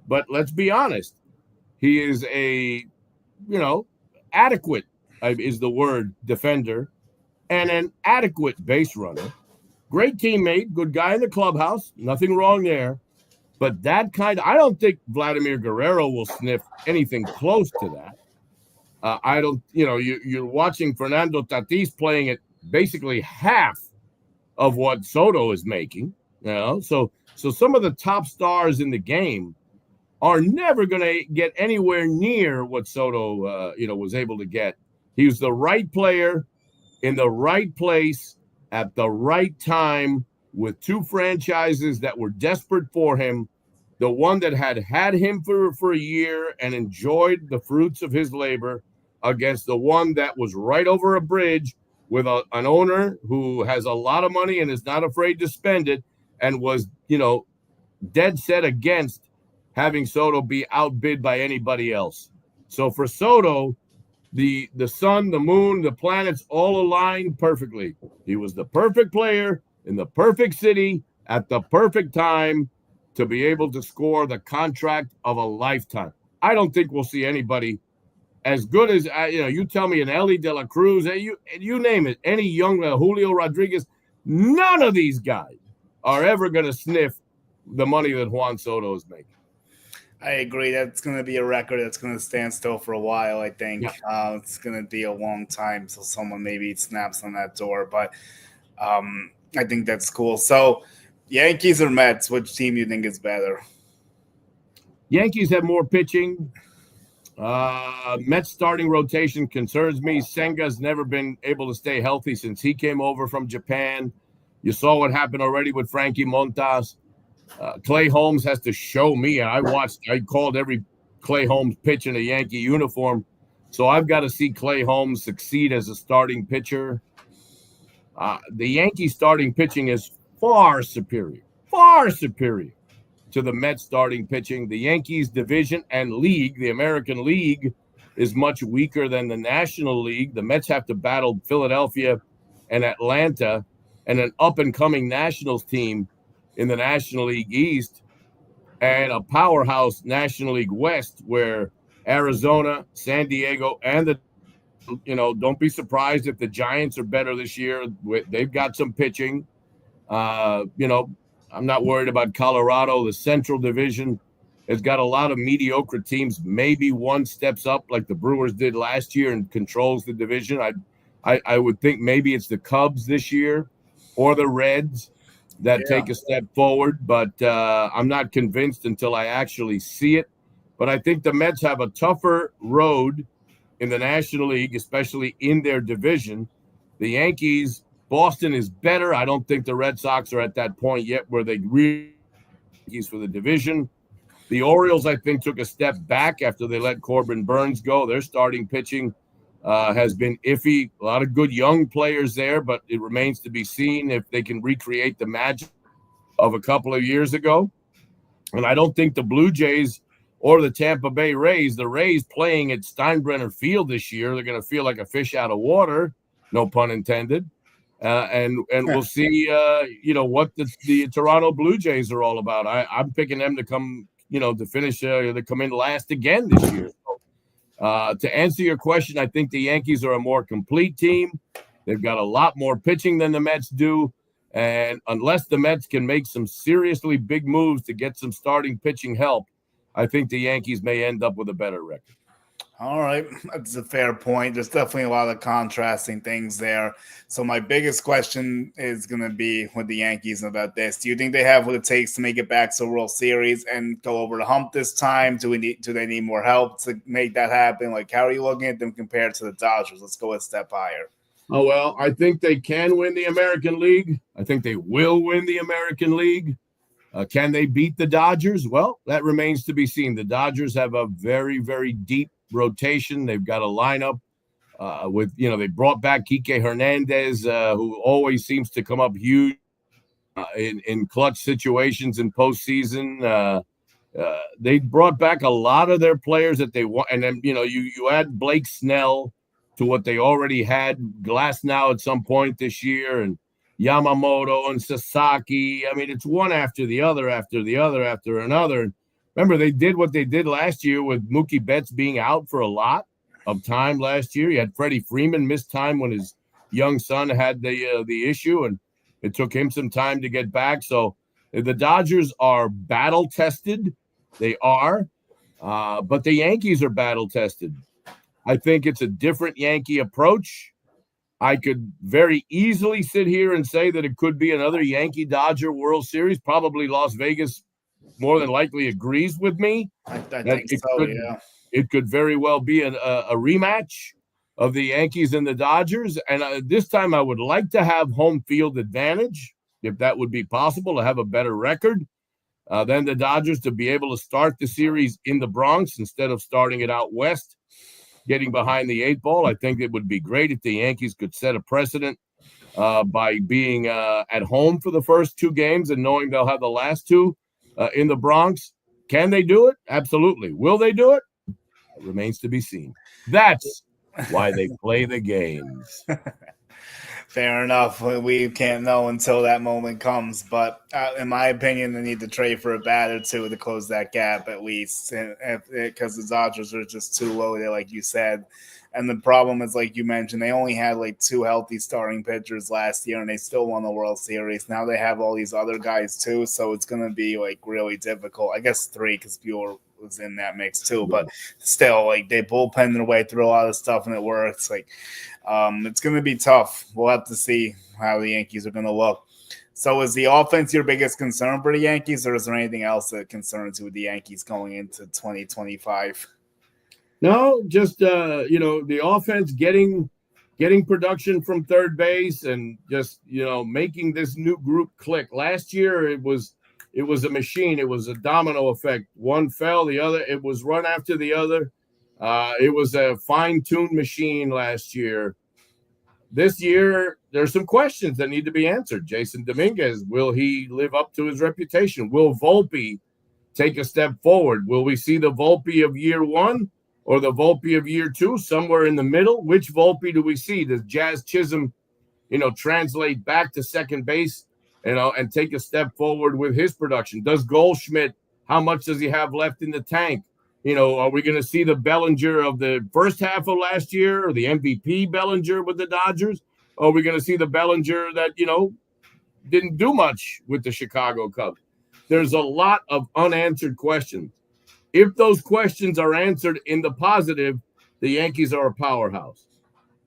but let's be honest, he is a, adequate is the word, defender, and an adequate base runner. Great teammate, good guy in the clubhouse, nothing wrong there. But I don't think Vladimir Guerrero will sniff anything close to that. I don't, you're watching Fernando Tatis playing at basically half of what Soto is making, So some of the top stars in the game are never going to get anywhere near what Soto, was able to get. He was the right player in the right place at the right time with two franchises that were desperate for him. The one that had him for a year and enjoyed the fruits of his labor, against the one that was right over a bridge with an owner who has a lot of money and is not afraid to spend it, and was, dead set against having Soto be outbid by anybody else. So for Soto, the sun, the moon, the planets all aligned perfectly. He was the perfect player in the perfect city at the perfect time to be able to score the contract of a lifetime. I don't think we'll see anybody as good as, you tell me an Ellie De La Cruz, you name it, any young Julio Rodriguez, none of these guys are ever going to sniff the money that Juan Soto is making. I agree. That's going to be a record that's going to stand still for a while, I think. Yeah. It's going to be a long time until someone maybe snaps on that door. But I think that's cool. So, Yankees or Mets, which team do you think is better? Yankees have more pitching. Mets starting rotation concerns me. Senga's never been able to stay healthy since he came over from Japan. You saw what happened already with Frankie Montas. Clay Holmes has to show me. I called every Clay Holmes pitch in a Yankee uniform. So I've got to see Clay Holmes succeed as a starting pitcher. The Yankee starting pitching is far superior to the Mets starting pitching. The Yankees division and league, the American League, is much weaker than the National League. The Mets have to battle Philadelphia and Atlanta and an up-and-coming Nationals team in the National League East, and a powerhouse National League West where Arizona, San Diego, and don't be surprised if the Giants are better this year. They've got some pitching. I'm not worried about Colorado. The Central Division has got a lot of mediocre teams. Maybe one steps up like the Brewers did last year and controls the division. I would think maybe it's the Cubs this year or the Reds that take a step forward, but I'm not convinced until I actually see it. But I think the Mets have a tougher road in the National League, especially in their division. The Yankees, Boston is better. I don't think the Red Sox are at that point yet where they really for the division. The Orioles, I think, took a step back after they let Corbin Burns go. Their starting pitching has been iffy. A lot of good young players there, but it remains to be seen if they can recreate the magic of a couple of years ago. And I don't think the Blue Jays or the Tampa Bay Rays. The Rays playing at Steinbrenner Field this year, they're going to feel like a fish out of water, no pun intended. And we'll see, what the Toronto Blue Jays are all about. I'm picking them to come, to finish, to come in last again this year. So, to answer your question, I think the Yankees are a more complete team. They've got a lot more pitching than the Mets do. And unless the Mets can make some seriously big moves to get some starting pitching help, I think the Yankees may end up with a better record. All right, that's a fair point. There's definitely a lot of contrasting things there. So my biggest question is going to be with the Yankees about this. Do you think they have what it takes to make it back to the World Series and go over the hump this time? Do they need more help to make that happen? Like, how are you looking at them compared to the Dodgers? Let's go a step higher. Oh, well, I think they can win the American League. I think they will win the American League. Can they beat the Dodgers? Well, that remains to be seen. The Dodgers have a very, very deep rotation. They've got a lineup with, they brought back Kike Hernandez, who always seems to come up huge in clutch situations in postseason. They brought back a lot of their players that they want. And then, you add Blake Snell to what they already had, Glasnow at some point this year, and Yamamoto and Sasaki. I mean, it's one after the other, after another. Remember, they did what they did last year with Mookie Betts being out for a lot of time last year. You had Freddie Freeman miss time when his young son had the issue, and it took him some time to get back. So the Dodgers are battle-tested. They are. But the Yankees are battle-tested. I think it's a different Yankee approach. I could very easily sit here and say that it could be another Yankee-Dodger World Series. Probably Las Vegas more than likely agrees with me. I think so, yeah. It could very well be a rematch of the Yankees and the Dodgers. And this time I would like to have home field advantage, if that would be possible, to have a better record than the Dodgers, to be able to start the series in the Bronx instead of starting it out west, getting behind the 8 ball. I think it would be great if the Yankees could set a precedent by being at home for the first 2 games and knowing they'll have the last 2 in the Bronx. Can they do it? Absolutely. Will they do it? It remains to be seen. That's why they play the games. Fair enough. We can't know until that moment comes. But in my opinion, they need to trade for a bat or two to close that gap at least, because the Dodgers are just too low there, like you said. And the problem is, like you mentioned, they only had like 2 healthy starting pitchers last year, and they still won the World Series. Now they have all these other guys too, so it's going to be like really difficult. I guess 3, because Bueller was in that mix too. But still, like, they bullpen their way through a lot of stuff, and it works. Like, it's going to be tough. We'll have to see how the Yankees are going to look. So is the offense your biggest concern for the Yankees, or is there anything else that concerns you with the Yankees going into 2025? No, just the offense getting production from third base and just making this new group click. Last year it was a machine. It was a domino effect. One fell, the other. It was run after the other. It was a fine-tuned machine last year. This year, there's some questions that need to be answered. Jason Dominguez, will he live up to his reputation? Will Volpe take a step forward? Will we see the Volpe of year 1 or the Volpe of year 2, somewhere in the middle? Which Volpe do we see? Does Jazz Chisholm, translate back to second base, and take a step forward with his production? Does Goldschmidt, how much does he have left in the tank? Are we going to see the Bellinger of the first half of last year, or the MVP Bellinger with the Dodgers? Or are we going to see the Bellinger that, didn't do much with the Chicago Cubs? There's a lot of unanswered questions. If those questions are answered in the positive, the Yankees are a powerhouse.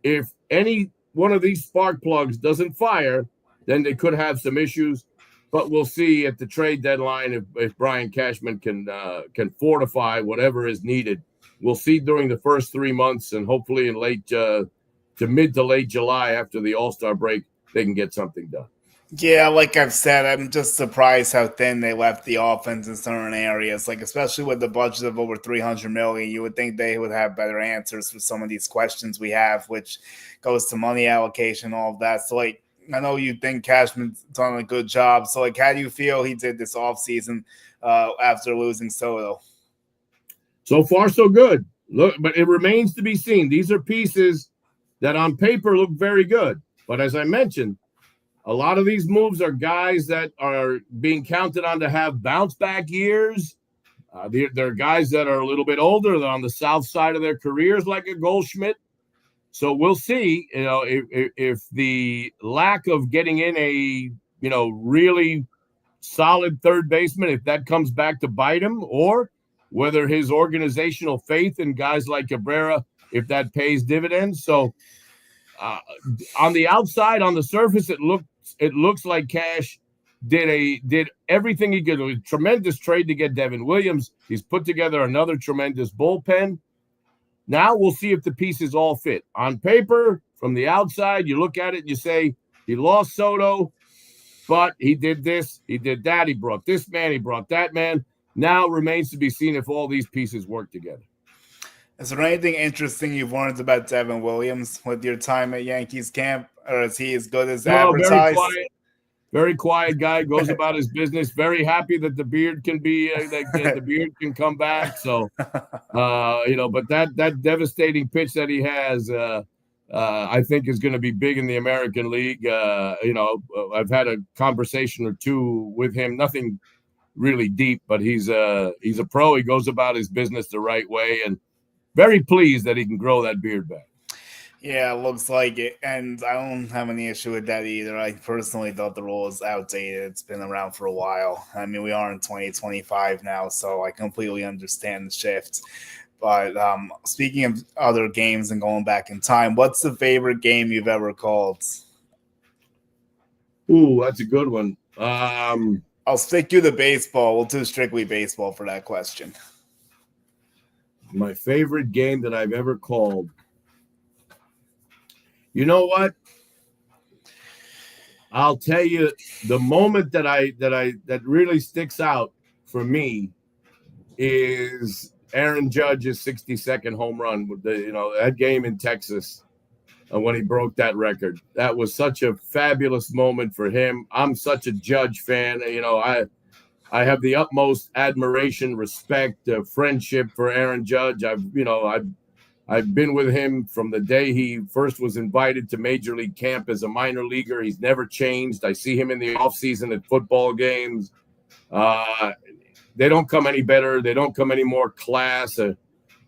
If any one of these spark plugs doesn't fire, then they could have some issues. But we'll see at the trade deadline if Brian Cashman can fortify whatever is needed. We'll see during the first 3 months, and hopefully in mid to late July after the All-Star break, they can get something done. Yeah, like I've said, I'm just surprised how thin they left the offense in certain areas. Like, especially with the budget of over $300 million, you would think they would have better answers for some of these questions we have, which goes to money allocation, all of that. So, like, I know you think Cashman's done a good job. So, like, how do you feel he did this offseason after losing Soto? So far, so good. Look, but it remains to be seen. These are pieces that on paper look very good. But as I mentioned, a lot of these moves are guys that are being counted on to have bounce back years. They're guys that are a little bit older. They're on the south side of their careers, like a Goldschmidt. So we'll see, if the lack of getting in a, really solid third baseman, if that comes back to bite him, or whether his organizational faith in guys like Cabrera, if that pays dividends. So on the outside, on the surface, it looks like Cash did everything he could. It was a tremendous trade to get Devin Williams. He's put together another tremendous bullpen. Now we'll see if the pieces all fit. On paper, from the outside, you look at it and you say, he lost Soto, but he did this, he did that, he brought this man, he brought that man. Now it remains to be seen if all these pieces work together. Is there anything interesting you've learned about Devin Williams with your time at Yankees camp, or is he as good as advertised? Very quiet guy, goes about his business. Very happy that the beard can be the beard can come back. So, but that devastating pitch that he has, I think is going to be big in the American League. I've had a conversation or two with him. Nothing really deep, but he's a pro. He goes about his business the right way, and very pleased that he can grow that beard back. Yeah, it looks like it, and I don't have any issue with that either. I personally thought the rule is outdated. It's been around for a while. I mean, we are in 2025 now, so I completely understand the shift. But speaking of other games and going back in time, what's the favorite game you've ever called? Ooh, that's a good one. I'll stick you to baseball. We'll do strictly baseball for that question. My favorite game that I've ever called. You know what? I'll tell you the moment that really sticks out for me is Aaron Judge's 62nd home run with that game in Texas when he broke that record. That was such a fabulous moment for him. I'm such a Judge fan. I have the utmost admiration, respect, friendship for Aaron Judge. I've been with him from the day he first was invited to Major League camp as a minor leaguer. He's never changed. I see him in the offseason at football games. They don't come any better. They don't come any more class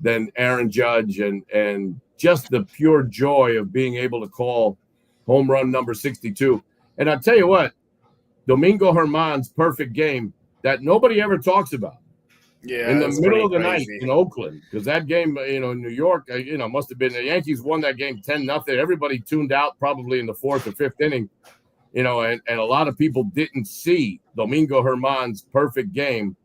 than Aaron Judge, and just the pure joy of being able to call home run number 62. And I'll tell you what, Domingo Germán's perfect game that nobody ever talks about. Yeah, in the middle of the night in Oakland, because that game, in New York, must have been the Yankees won that game 10-0. Everybody tuned out probably in the fourth or fifth inning, and a lot of people didn't see Domingo Germán's perfect game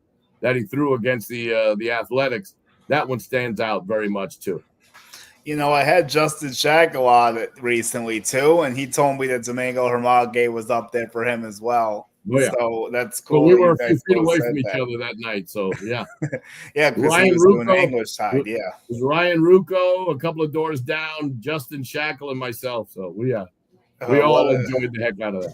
that he threw against the Athletics. That one stands out very much too. I had Justin Shackle on it recently too, and he told me that Domingo Germán game was up there for him as well. Oh, yeah. So that's cool. So we were a few feet away from each other that night. So yeah, yeah. Because he was doing the English side. Yeah, it was Ryan Rucco, a couple of doors down, Justin Shackle, and myself. So we all enjoyed the heck out of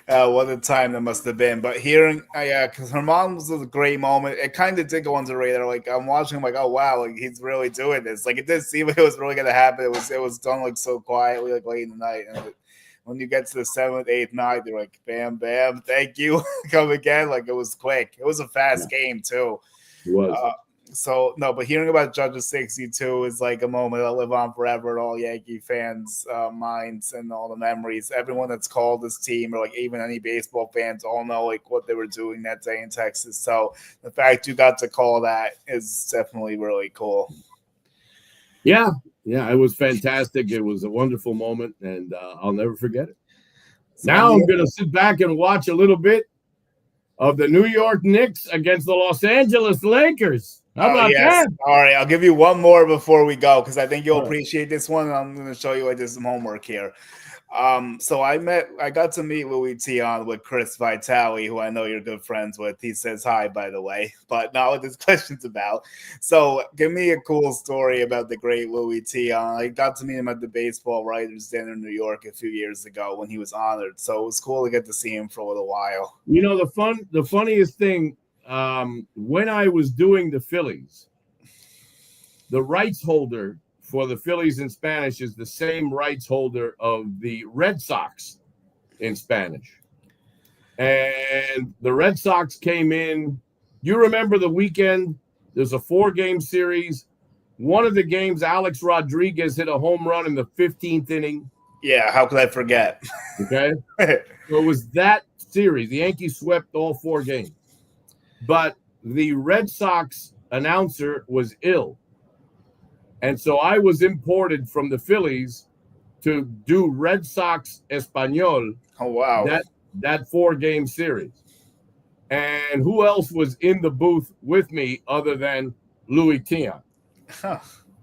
that. What a time that must have been. But hearing, because Germán was a great moment. It kind of did go under the radar. Like I'm watching, I'm like, oh wow, like he's really doing this. Like it did seem like it was really going to happen. It was done like so quietly, like late in the night, and when you get to the 7th, 8th, 9th, you're like, bam, bam, thank you. Come again. Like, it was quick. It was a fast game, too. It was. But hearing about Judge's 62 is like a moment that'll live on forever in all Yankee fans' minds and all the memories. Everyone that's called this team, or like even any baseball fans, all know like what they were doing that day in Texas. So the fact you got to call that is definitely really cool. Yeah. Yeah, it was fantastic. It was a wonderful moment, and I'll never forget it. Now I'm going to sit back and watch a little bit of the New York Knicks against the Los Angeles Lakers. How about that? All right, I'll give you one more before we go because I think you'll appreciate this one. I'm going to show you I did some homework here. So I got to meet Louis Tion with Chris Vitale, who I know you're good friends with. He says hi, by the way, but not what this question's about. So give me a cool story about the great Louis Tion. I got to meet him at the Baseball Writers Dinner in New York a few years ago when he was honored. So it was cool to get to see him for a little while. The funniest thing, when I was doing the Phillies, the rights holder for the Phillies in Spanish is the same rights holder of the Red Sox in Spanish. And the Red Sox came in. You remember the weekend? There's a 4-game series. One of the games, Alex Rodriguez hit a home run in the 15th inning. Yeah, how could I forget? Okay. So it was that series. The Yankees swept all 4 games. But the Red Sox announcer was ill. And so I was imported from the Phillies to do Red Sox Espanol. Oh, wow. That 4-game series. And who else was in the booth with me other than Louis Tiant? Huh.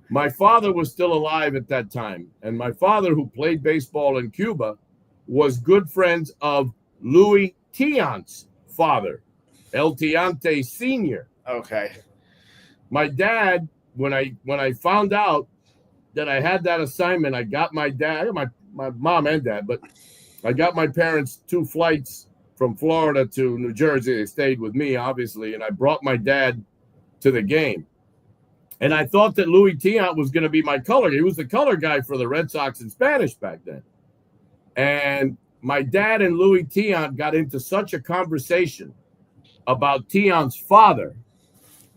My father was still alive at that time. And my father, who played baseball in Cuba, was good friends of Louis Tiant's father, El Tiante Sr. Okay. My dad, when I found out that I had that assignment, I got my dad, my mom and dad, but I got my parents 2 flights from Florida to New Jersey. They stayed with me, obviously, and I brought my dad to the game. And I thought that Louis Tiant was going to be my color. He was the color guy for the Red Sox in Spanish back then. And my dad and Louis Tiant got into such a conversation about Tiant's father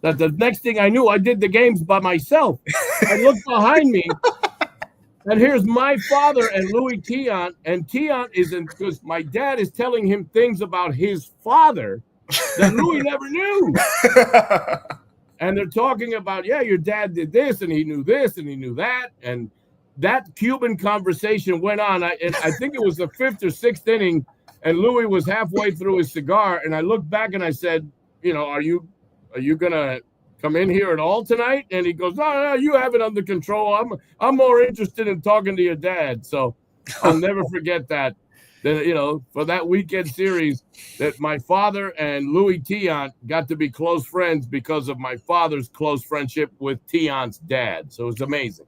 that the next thing I knew, I did the games by myself. I looked behind me, and here's my father and Louis Tiant. And Tiant isn't, because my dad is telling him things about his father that Louis never knew. And they're talking about, yeah, your dad did this, and he knew this, and he knew that. And that Cuban conversation went on. And I think it was the 5th or 6th inning, and Louis was halfway through his cigar. And I looked back and I said, are you going to come in here at all tonight? And he goes, no, you have it under control. I'm more interested in talking to your dad. So I'll never forget that. For that weekend series, that my father and Louis Tiant got to be close friends because of my father's close friendship with Tiant's dad. So it's amazing.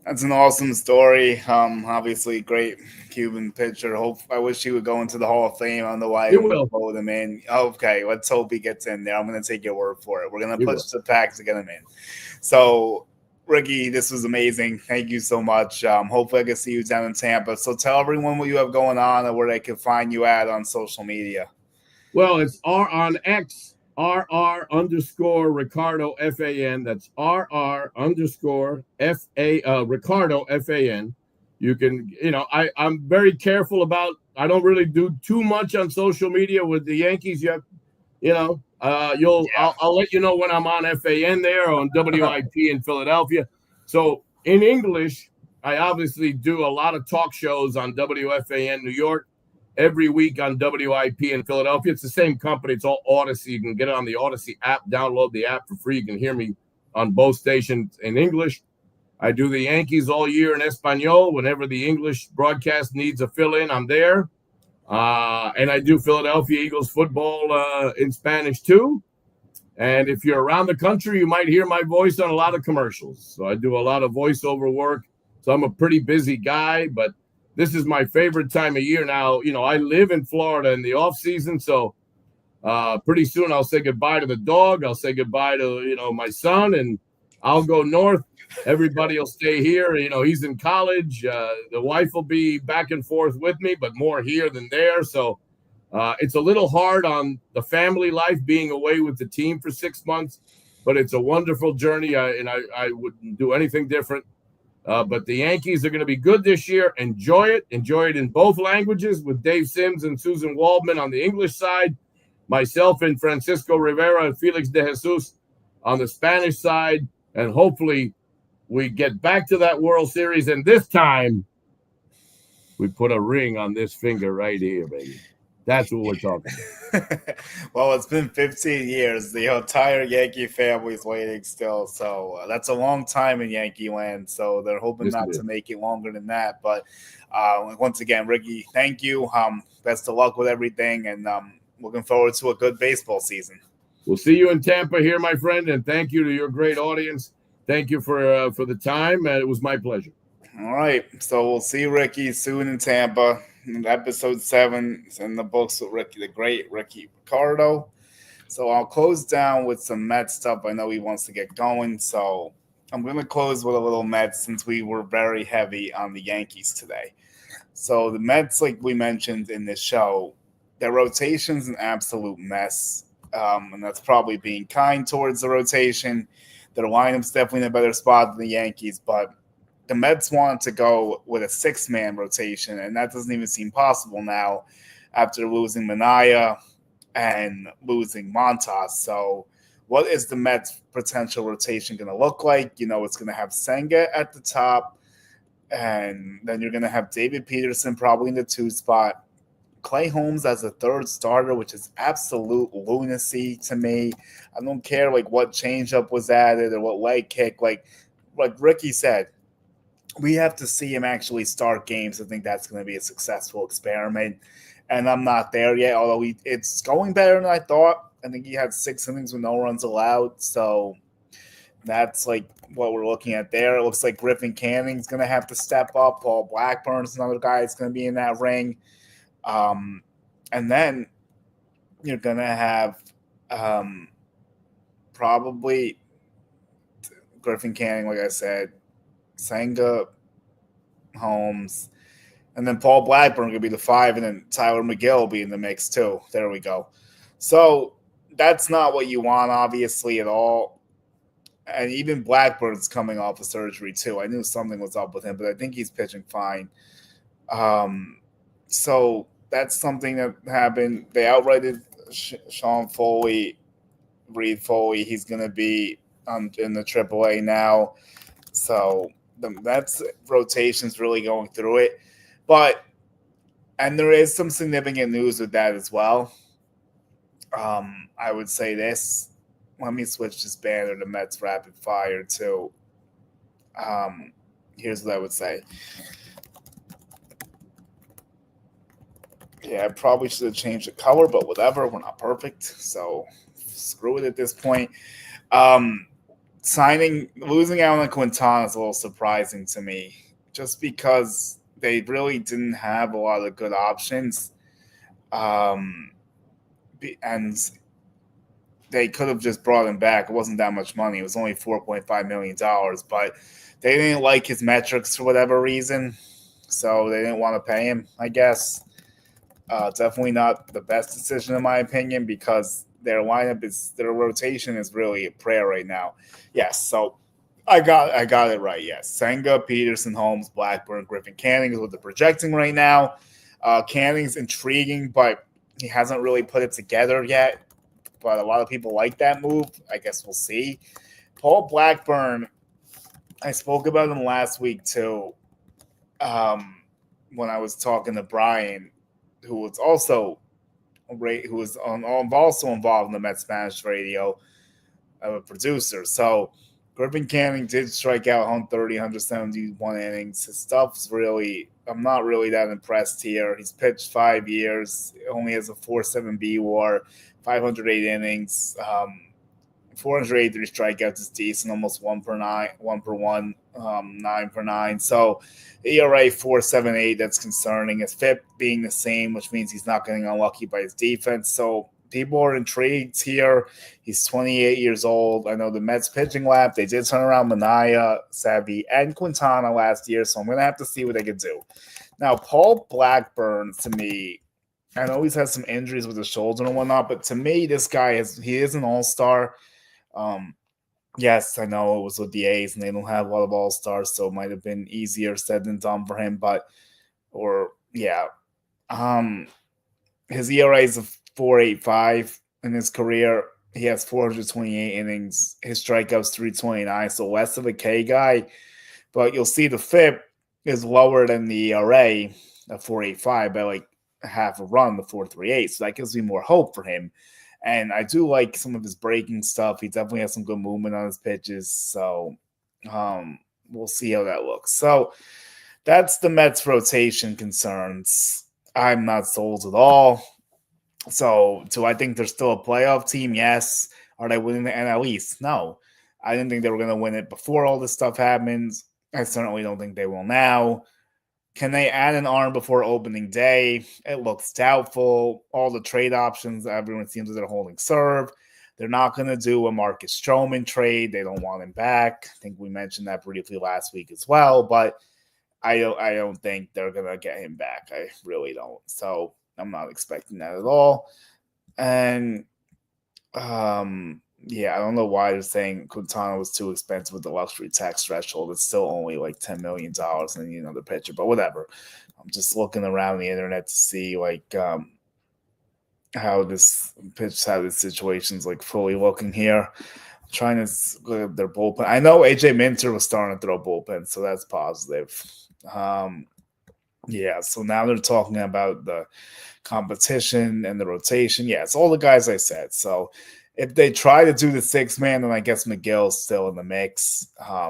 That's an awesome story. Obviously, great Cuban pitcher. I wish he would go into the Hall of Fame. I don't know why he will vote him in. Okay, let's hope he gets in there. I'm going to take your word for it. We're going to push the pack to get him in. So, Rickie, this was amazing. Thank you so much. Hopefully, I can see you down in Tampa. So, tell everyone what you have going on and where they can find you at on social media. Well, it's on X. RR_Ricardo FAN. That's RR_ Ricardo FAN. You can, I'm very careful about, I don't really do too much on social media with the Yankees. I'll let you know when I'm on FAN there or on WIP in Philadelphia. So in English, I obviously do a lot of talk shows on WFAN New York. Every week on WIP in Philadelphia. It's the same company. It's all Odyssey. You can get it on the Odyssey app. Download the app for free. You can hear me on both stations in English. I do the Yankees all year in Espanol. Whenever the English broadcast needs a fill-in, I'm there. And I do Philadelphia Eagles football in Spanish too. And if you're around the country, you might hear my voice on a lot of commercials. So I do a lot of voiceover work. So I'm a pretty busy guy, but this is my favorite time of year now. I live in Florida in the off season, so pretty soon I'll say goodbye to the dog. I'll say goodbye to, my son, and I'll go north. Everybody will stay here. He's in college. The wife will be back and forth with me, but more here than there. So it's a little hard on the family life being away with the team for 6 months, but it's a wonderful journey, and I wouldn't do anything different. But the Yankees are going to be good this year. Enjoy it. Enjoy it in both languages with Dave Sims and Susan Waldman on the English side, myself and Francisco Rivera and Felix de Jesus on the Spanish side. And hopefully we get back to that World Series. And this time we put a ring on this finger right here, baby. That's what we're talking about. Well, it's been 15 years. The entire Yankee family is waiting still. So that's a long time in Yankee land. So they're hoping not to make it longer than that. But once again, Rickie, thank you. Best of luck with everything. And looking forward to a good baseball season. We'll see you in Tampa here, my friend. And thank you to your great audience. Thank you for the time. It was my pleasure. All right. So we'll see Rickie soon in Tampa. Episode 7 is in the books with Rickie, the great Rickie Ricardo. So I'll close down with some Mets stuff. I know he wants to get going. So I'm going to close with a little Mets since we were very heavy on the Yankees today. So the Mets, like we mentioned in this show, their rotation's an absolute mess. And that's probably being kind towards the rotation. Their lineup's definitely in a better spot than the Yankees, but the Mets wanted to go with a six-man rotation, and that doesn't even seem possible now after losing Minaya and losing Montas. So what is the Mets' potential rotation going to look like? It's going to have Senga at the top, and then you're going to have David Peterson probably in the 2 spot. Clay Holmes as a third starter, which is absolute lunacy to me. I don't care what changeup was added or what leg kick. Like Rickie said, we have to see him actually start games. I think that's going to be a successful experiment. And I'm not there yet, although it's going better than I thought. I think he had 6 innings with no runs allowed. So that's what we're looking at there. It looks like Griffin Canning's going to have to step up. Paul Blackburn's another guy that's going to be in that ring. And then you're going to have probably Griffin Canning, like I said, Senga, Holmes, and then Paul Blackburn going to be the 5, and then Tyler McGill will be in the mix too. There we go. So that's not what you want, obviously, at all. And even Blackburn's coming off of surgery too. I knew something was up with him, but I think he's pitching fine. So that's something that happened. They outrighted Sean Foley, Reed Foley. He's going to be in the AAA now. So that's rotation's really going through it. And there is some significant news with that as well. I would say this. Let me switch this banner to Mets Rapid Fire too. Here's what I would say. Yeah, I probably should have changed the color, but whatever. We're not perfect, so screw it at this point. Losing out on Quintana is a little surprising to me, just because they really didn't have a lot of good options. And they could have just brought him back. It wasn't that much money. It was only $4.5 million, but they didn't like his metrics for whatever reason, so they didn't want to pay him, I guess. Definitely not the best decision in my opinion, because their rotation is really a prayer right now. Yes, so I got it right. Yes, Senga, Peterson, Holmes, Blackburn, Griffin Canning is what they're projecting right now. Canning's intriguing, but he hasn't really put it together yet. But a lot of people like that move. I guess we'll see. Paul Blackburn, I spoke about him last week too. When I was talking to Brian, who was also involved in the Mets Spanish radio, a producer. So Griffin Canning did strike out 130, 171 innings. His stuff's really, I'm not really that impressed here. He's pitched 5 years, only has a 4.7 WAR, 508 innings, 483 strikeouts is decent, almost 1 per 9, 9 per 9. So ERA 4.78, that's concerning. His FIP being the same, which means he's not getting unlucky by his defense. So people are intrigued here. He's 28 years old. I know the Mets pitching lab, they did turn around Minaya, Savvy, and Quintana last year, so I'm going to have to see what they can do. Now, Paul Blackburn, to me, I know he's had some injuries with his shoulder and whatnot, but to me, this guy he is an all-star. Yes, I know it was with the A's, and they don't have a lot of all-stars, so it might have been easier said than done for him. His ERA is a 4.85 in his career. He has 428 innings. His strikeouts 329, so less of a K guy. But you'll see the FIP is lower than the ERA of 4.85 by half a run, the 4.38. So that gives me more hope for him. And I do like some of his breaking stuff. He definitely has some good movement on his pitches. So we'll see how that looks. So that's the Mets rotation concerns. I'm not sold at all. So do I think they're still a playoff team? Yes. Are they winning the NL East? No. I didn't think they were going to win it before all this stuff happens. I certainly don't think they will now. Can they add an arm before opening day? It looks doubtful. All the trade options, everyone seems that they're holding serve. They're not going to do a Marcus Stroman trade. They don't want him back. I think we mentioned that briefly last week as well, but I don't think they're going to get him back. I really don't. So I'm not expecting that at all. And yeah, I don't know why they're saying Quintana was too expensive with the luxury tax threshold. It's still only like $10 million and you know the pitcher, but whatever. I'm just looking around the internet to see like how this situation's like fully looking here. I'm trying to look at their bullpen. I know AJ Minter was starting to throw bullpen, so that's positive. Yeah, so now they're talking about the competition and the rotation. Yeah, it's all the guys I said. So if they try to do the 6-man, then I guess McGill's still in the mix.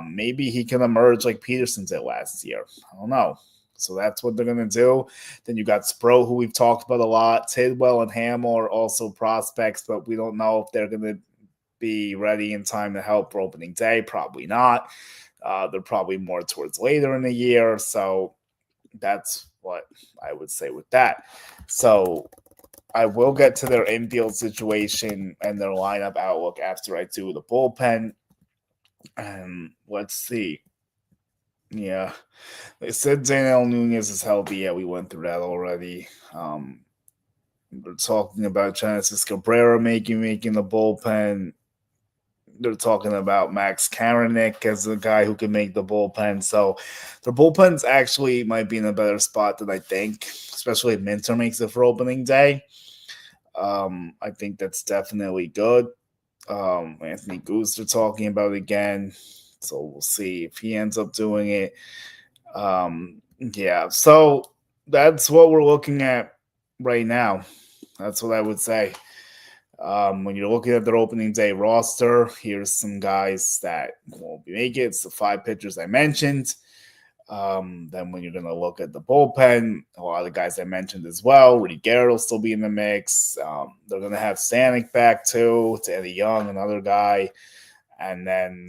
Maybe he can emerge like Peterson did last year. I don't know. So that's what they're going to do. Then you got Sproat, who we've talked about a lot. Tidwell and Hamill are also prospects, but we don't know if they're going to be ready in time to help for opening day. Probably not. They're probably more towards later in the year. So that's what I would say with that. So I will get to their infield situation and their lineup outlook after I do the bullpen. And let's see. Yeah. They said Daniel Nunez is healthy. Yeah, we went through that already. They're talking about Genesis Cabrera making the bullpen. They're talking about Max Karanik as a guy who can make the bullpen. So their bullpens actually might be in a better spot than I think, especially if Minter makes it for opening day. I think that's definitely good. Anthony Goose they're talking about again. So we'll see if he ends up doing it. Yeah, so that's what we're looking at right now. That's what I would say. When you're looking at their opening day roster, here's some guys that won't make it. It's the 5 pitchers I mentioned. Then when you're going to look at the bullpen, a lot of the guys I mentioned as well. Ricardo will still be in the mix. They're going to have Stanek back too. It's Eddie Young, another guy. And then,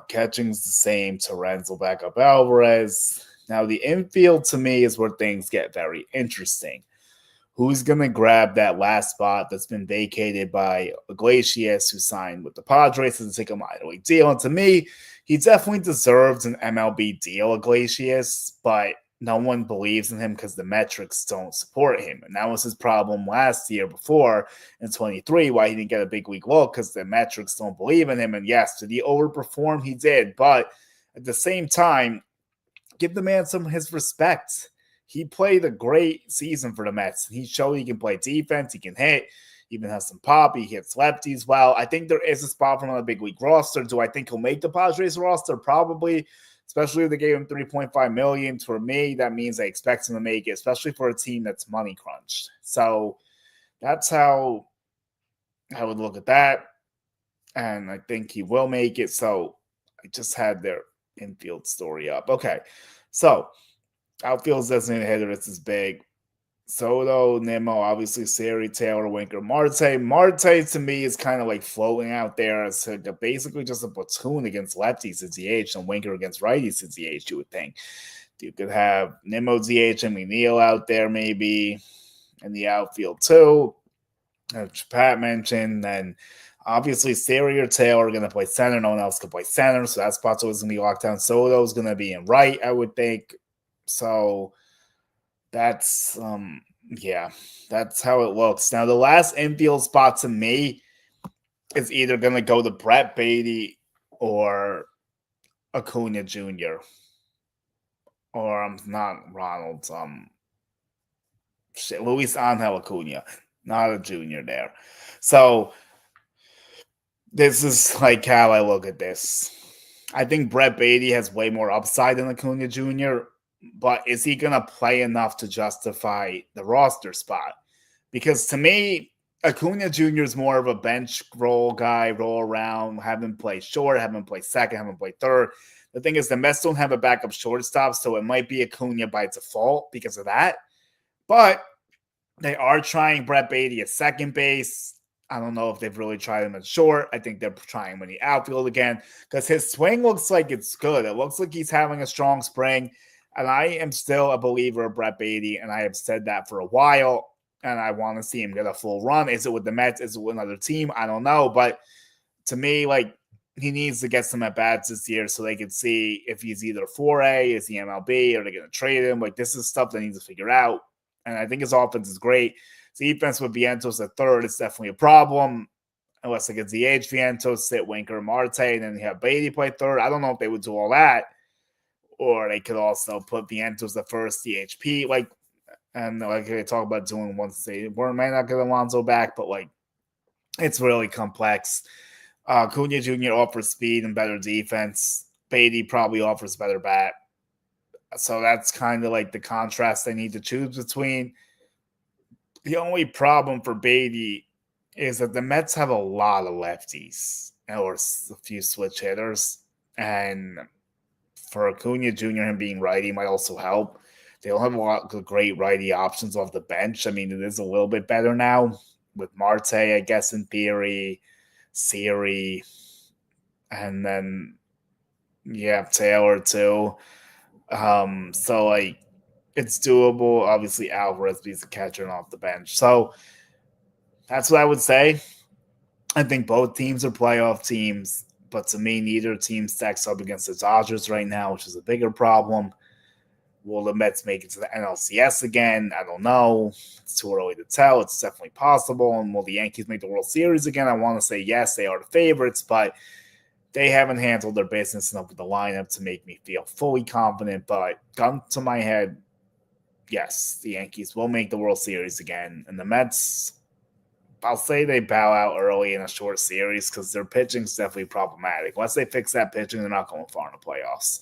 catching's the same. Torrens will back up Alvarez. Now, the infield to me is where things get very interesting. Who's going to grab that last spot that's been vacated by Iglesias, who signed with the Padres to take a minor league deal? And to me, he definitely deserves an MLB deal, Iglesias, but no one believes in him because the metrics don't support him. And that was his problem last year before in 23, why he didn't get a big league look because the metrics don't believe in him. And yes, did he overperform? He did. But at the same time, give the man some of his respect. He played a great season for the Mets. He showed he can play defense. He can hit. He even has some pop. He hits lefties well. I think there is a spot for him on a big league roster. Do I think he'll make the Padres roster? Probably, especially if they gave him $3.5 million. For me, that means I expect him to make it, especially for a team that's money crunched. So that's how I would look at that. And I think he will make it. So I just had their infield story up. Okay, so outfield's designated hitter. This is big. Soto, Nimmo, obviously Siri, Taylor, Winker, Marte. Marte to me is kind of like floating out there as basically just a platoon against lefties at DH and Winker against righties at DH, you would think. You could have Nimmo DH and McNeil out there maybe in the outfield too. As Pat mentioned, then obviously Siri or Taylor are going to play center. No one else can play center, so that spot's always going to be locked down. Soto's going to be in right, I would think. So that's that's how it looks. Now the last infield spot to me is either going to go to Brett Beatty or Acuna Jr. or not Ronald. Luis Angel Acuna, not a junior there. So this is like how I look at this. I think Brett Beatty has way more upside than Acuna Jr., but is he going to play enough to justify the roster spot? Because to me, Acuna Jr. is more of a bench role guy, roll around, have him play short, have him play second, have him play third. The thing is, the Mets don't have a backup shortstop, so it might be Acuna by default because of that. But they are trying Brett Beatty at second base. I don't know if they've really tried him at short. I think they're trying him in the outfield again because his swing looks like it's good. It looks like he's having a strong spring. And I am still a believer of Brett Beatty, and I have said that for a while. and I want to see him get a full run. Is it with the Mets? Is it with another team? I don't know. But to me, like, he needs to get some at-bats this year so they can see if he's either 4A, is he MLB, are they going to trade him? Like, this is stuff they need to figure out. And I think his offense is great. His defense with Vientos at third is definitely a problem. Unless they get DH Vientos, sit Winker and Marte, and then you have Beatty play third. I don't know if they would do all that. Or they could also put Vientos at first, DHP. Like, and like they talk about doing once they might not get Alonso back, but like, it's really complex. Cunha Jr. offers speed and better defense. Beatty probably offers better bat. So that's kind of like the contrast they need to choose between. The only problem for Beatty is that the Mets have a lot of lefties or a few switch hitters. And for Cunha Jr., him being righty might also help. They don't have a lot of great righty options off the bench. I mean, it is a little bit better now with Marte, I guess, in theory. Siri, and then Taylor too. So like it's doable. Obviously, Alvarez beats the catcher and off the bench. So that's what I would say. I think both teams are playoff teams, but to me, neither team stacks up against the Dodgers right now, which is a bigger problem. Will the Mets make it to the NLCS again? I don't know. It's too early to tell. It's definitely possible. And will the Yankees make the World Series again? I want to say yes, they are the favorites, but they haven't handled their business enough with the lineup to make me feel fully confident. But gun to my head, yes, the Yankees will make the World Series again. And the Mets, I'll say they bow out early in a short series because their pitching is definitely problematic. Unless they fix that pitching, they're not going far in the playoffs.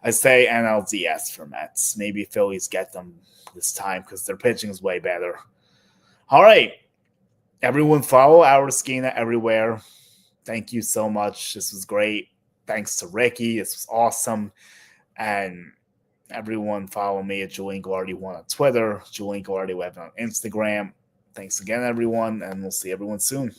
I say NLDS for Mets. Maybe Phillies get them this time because their pitching is way better. All right. Everyone follow our Skeena everywhere. Thank you so much. This was great. Thanks to Rickie. This was awesome. And everyone follow me at Julian Guardi1 on Twitter, Julian Guardi11 on Instagram. Thanks again, everyone, and we'll see everyone soon.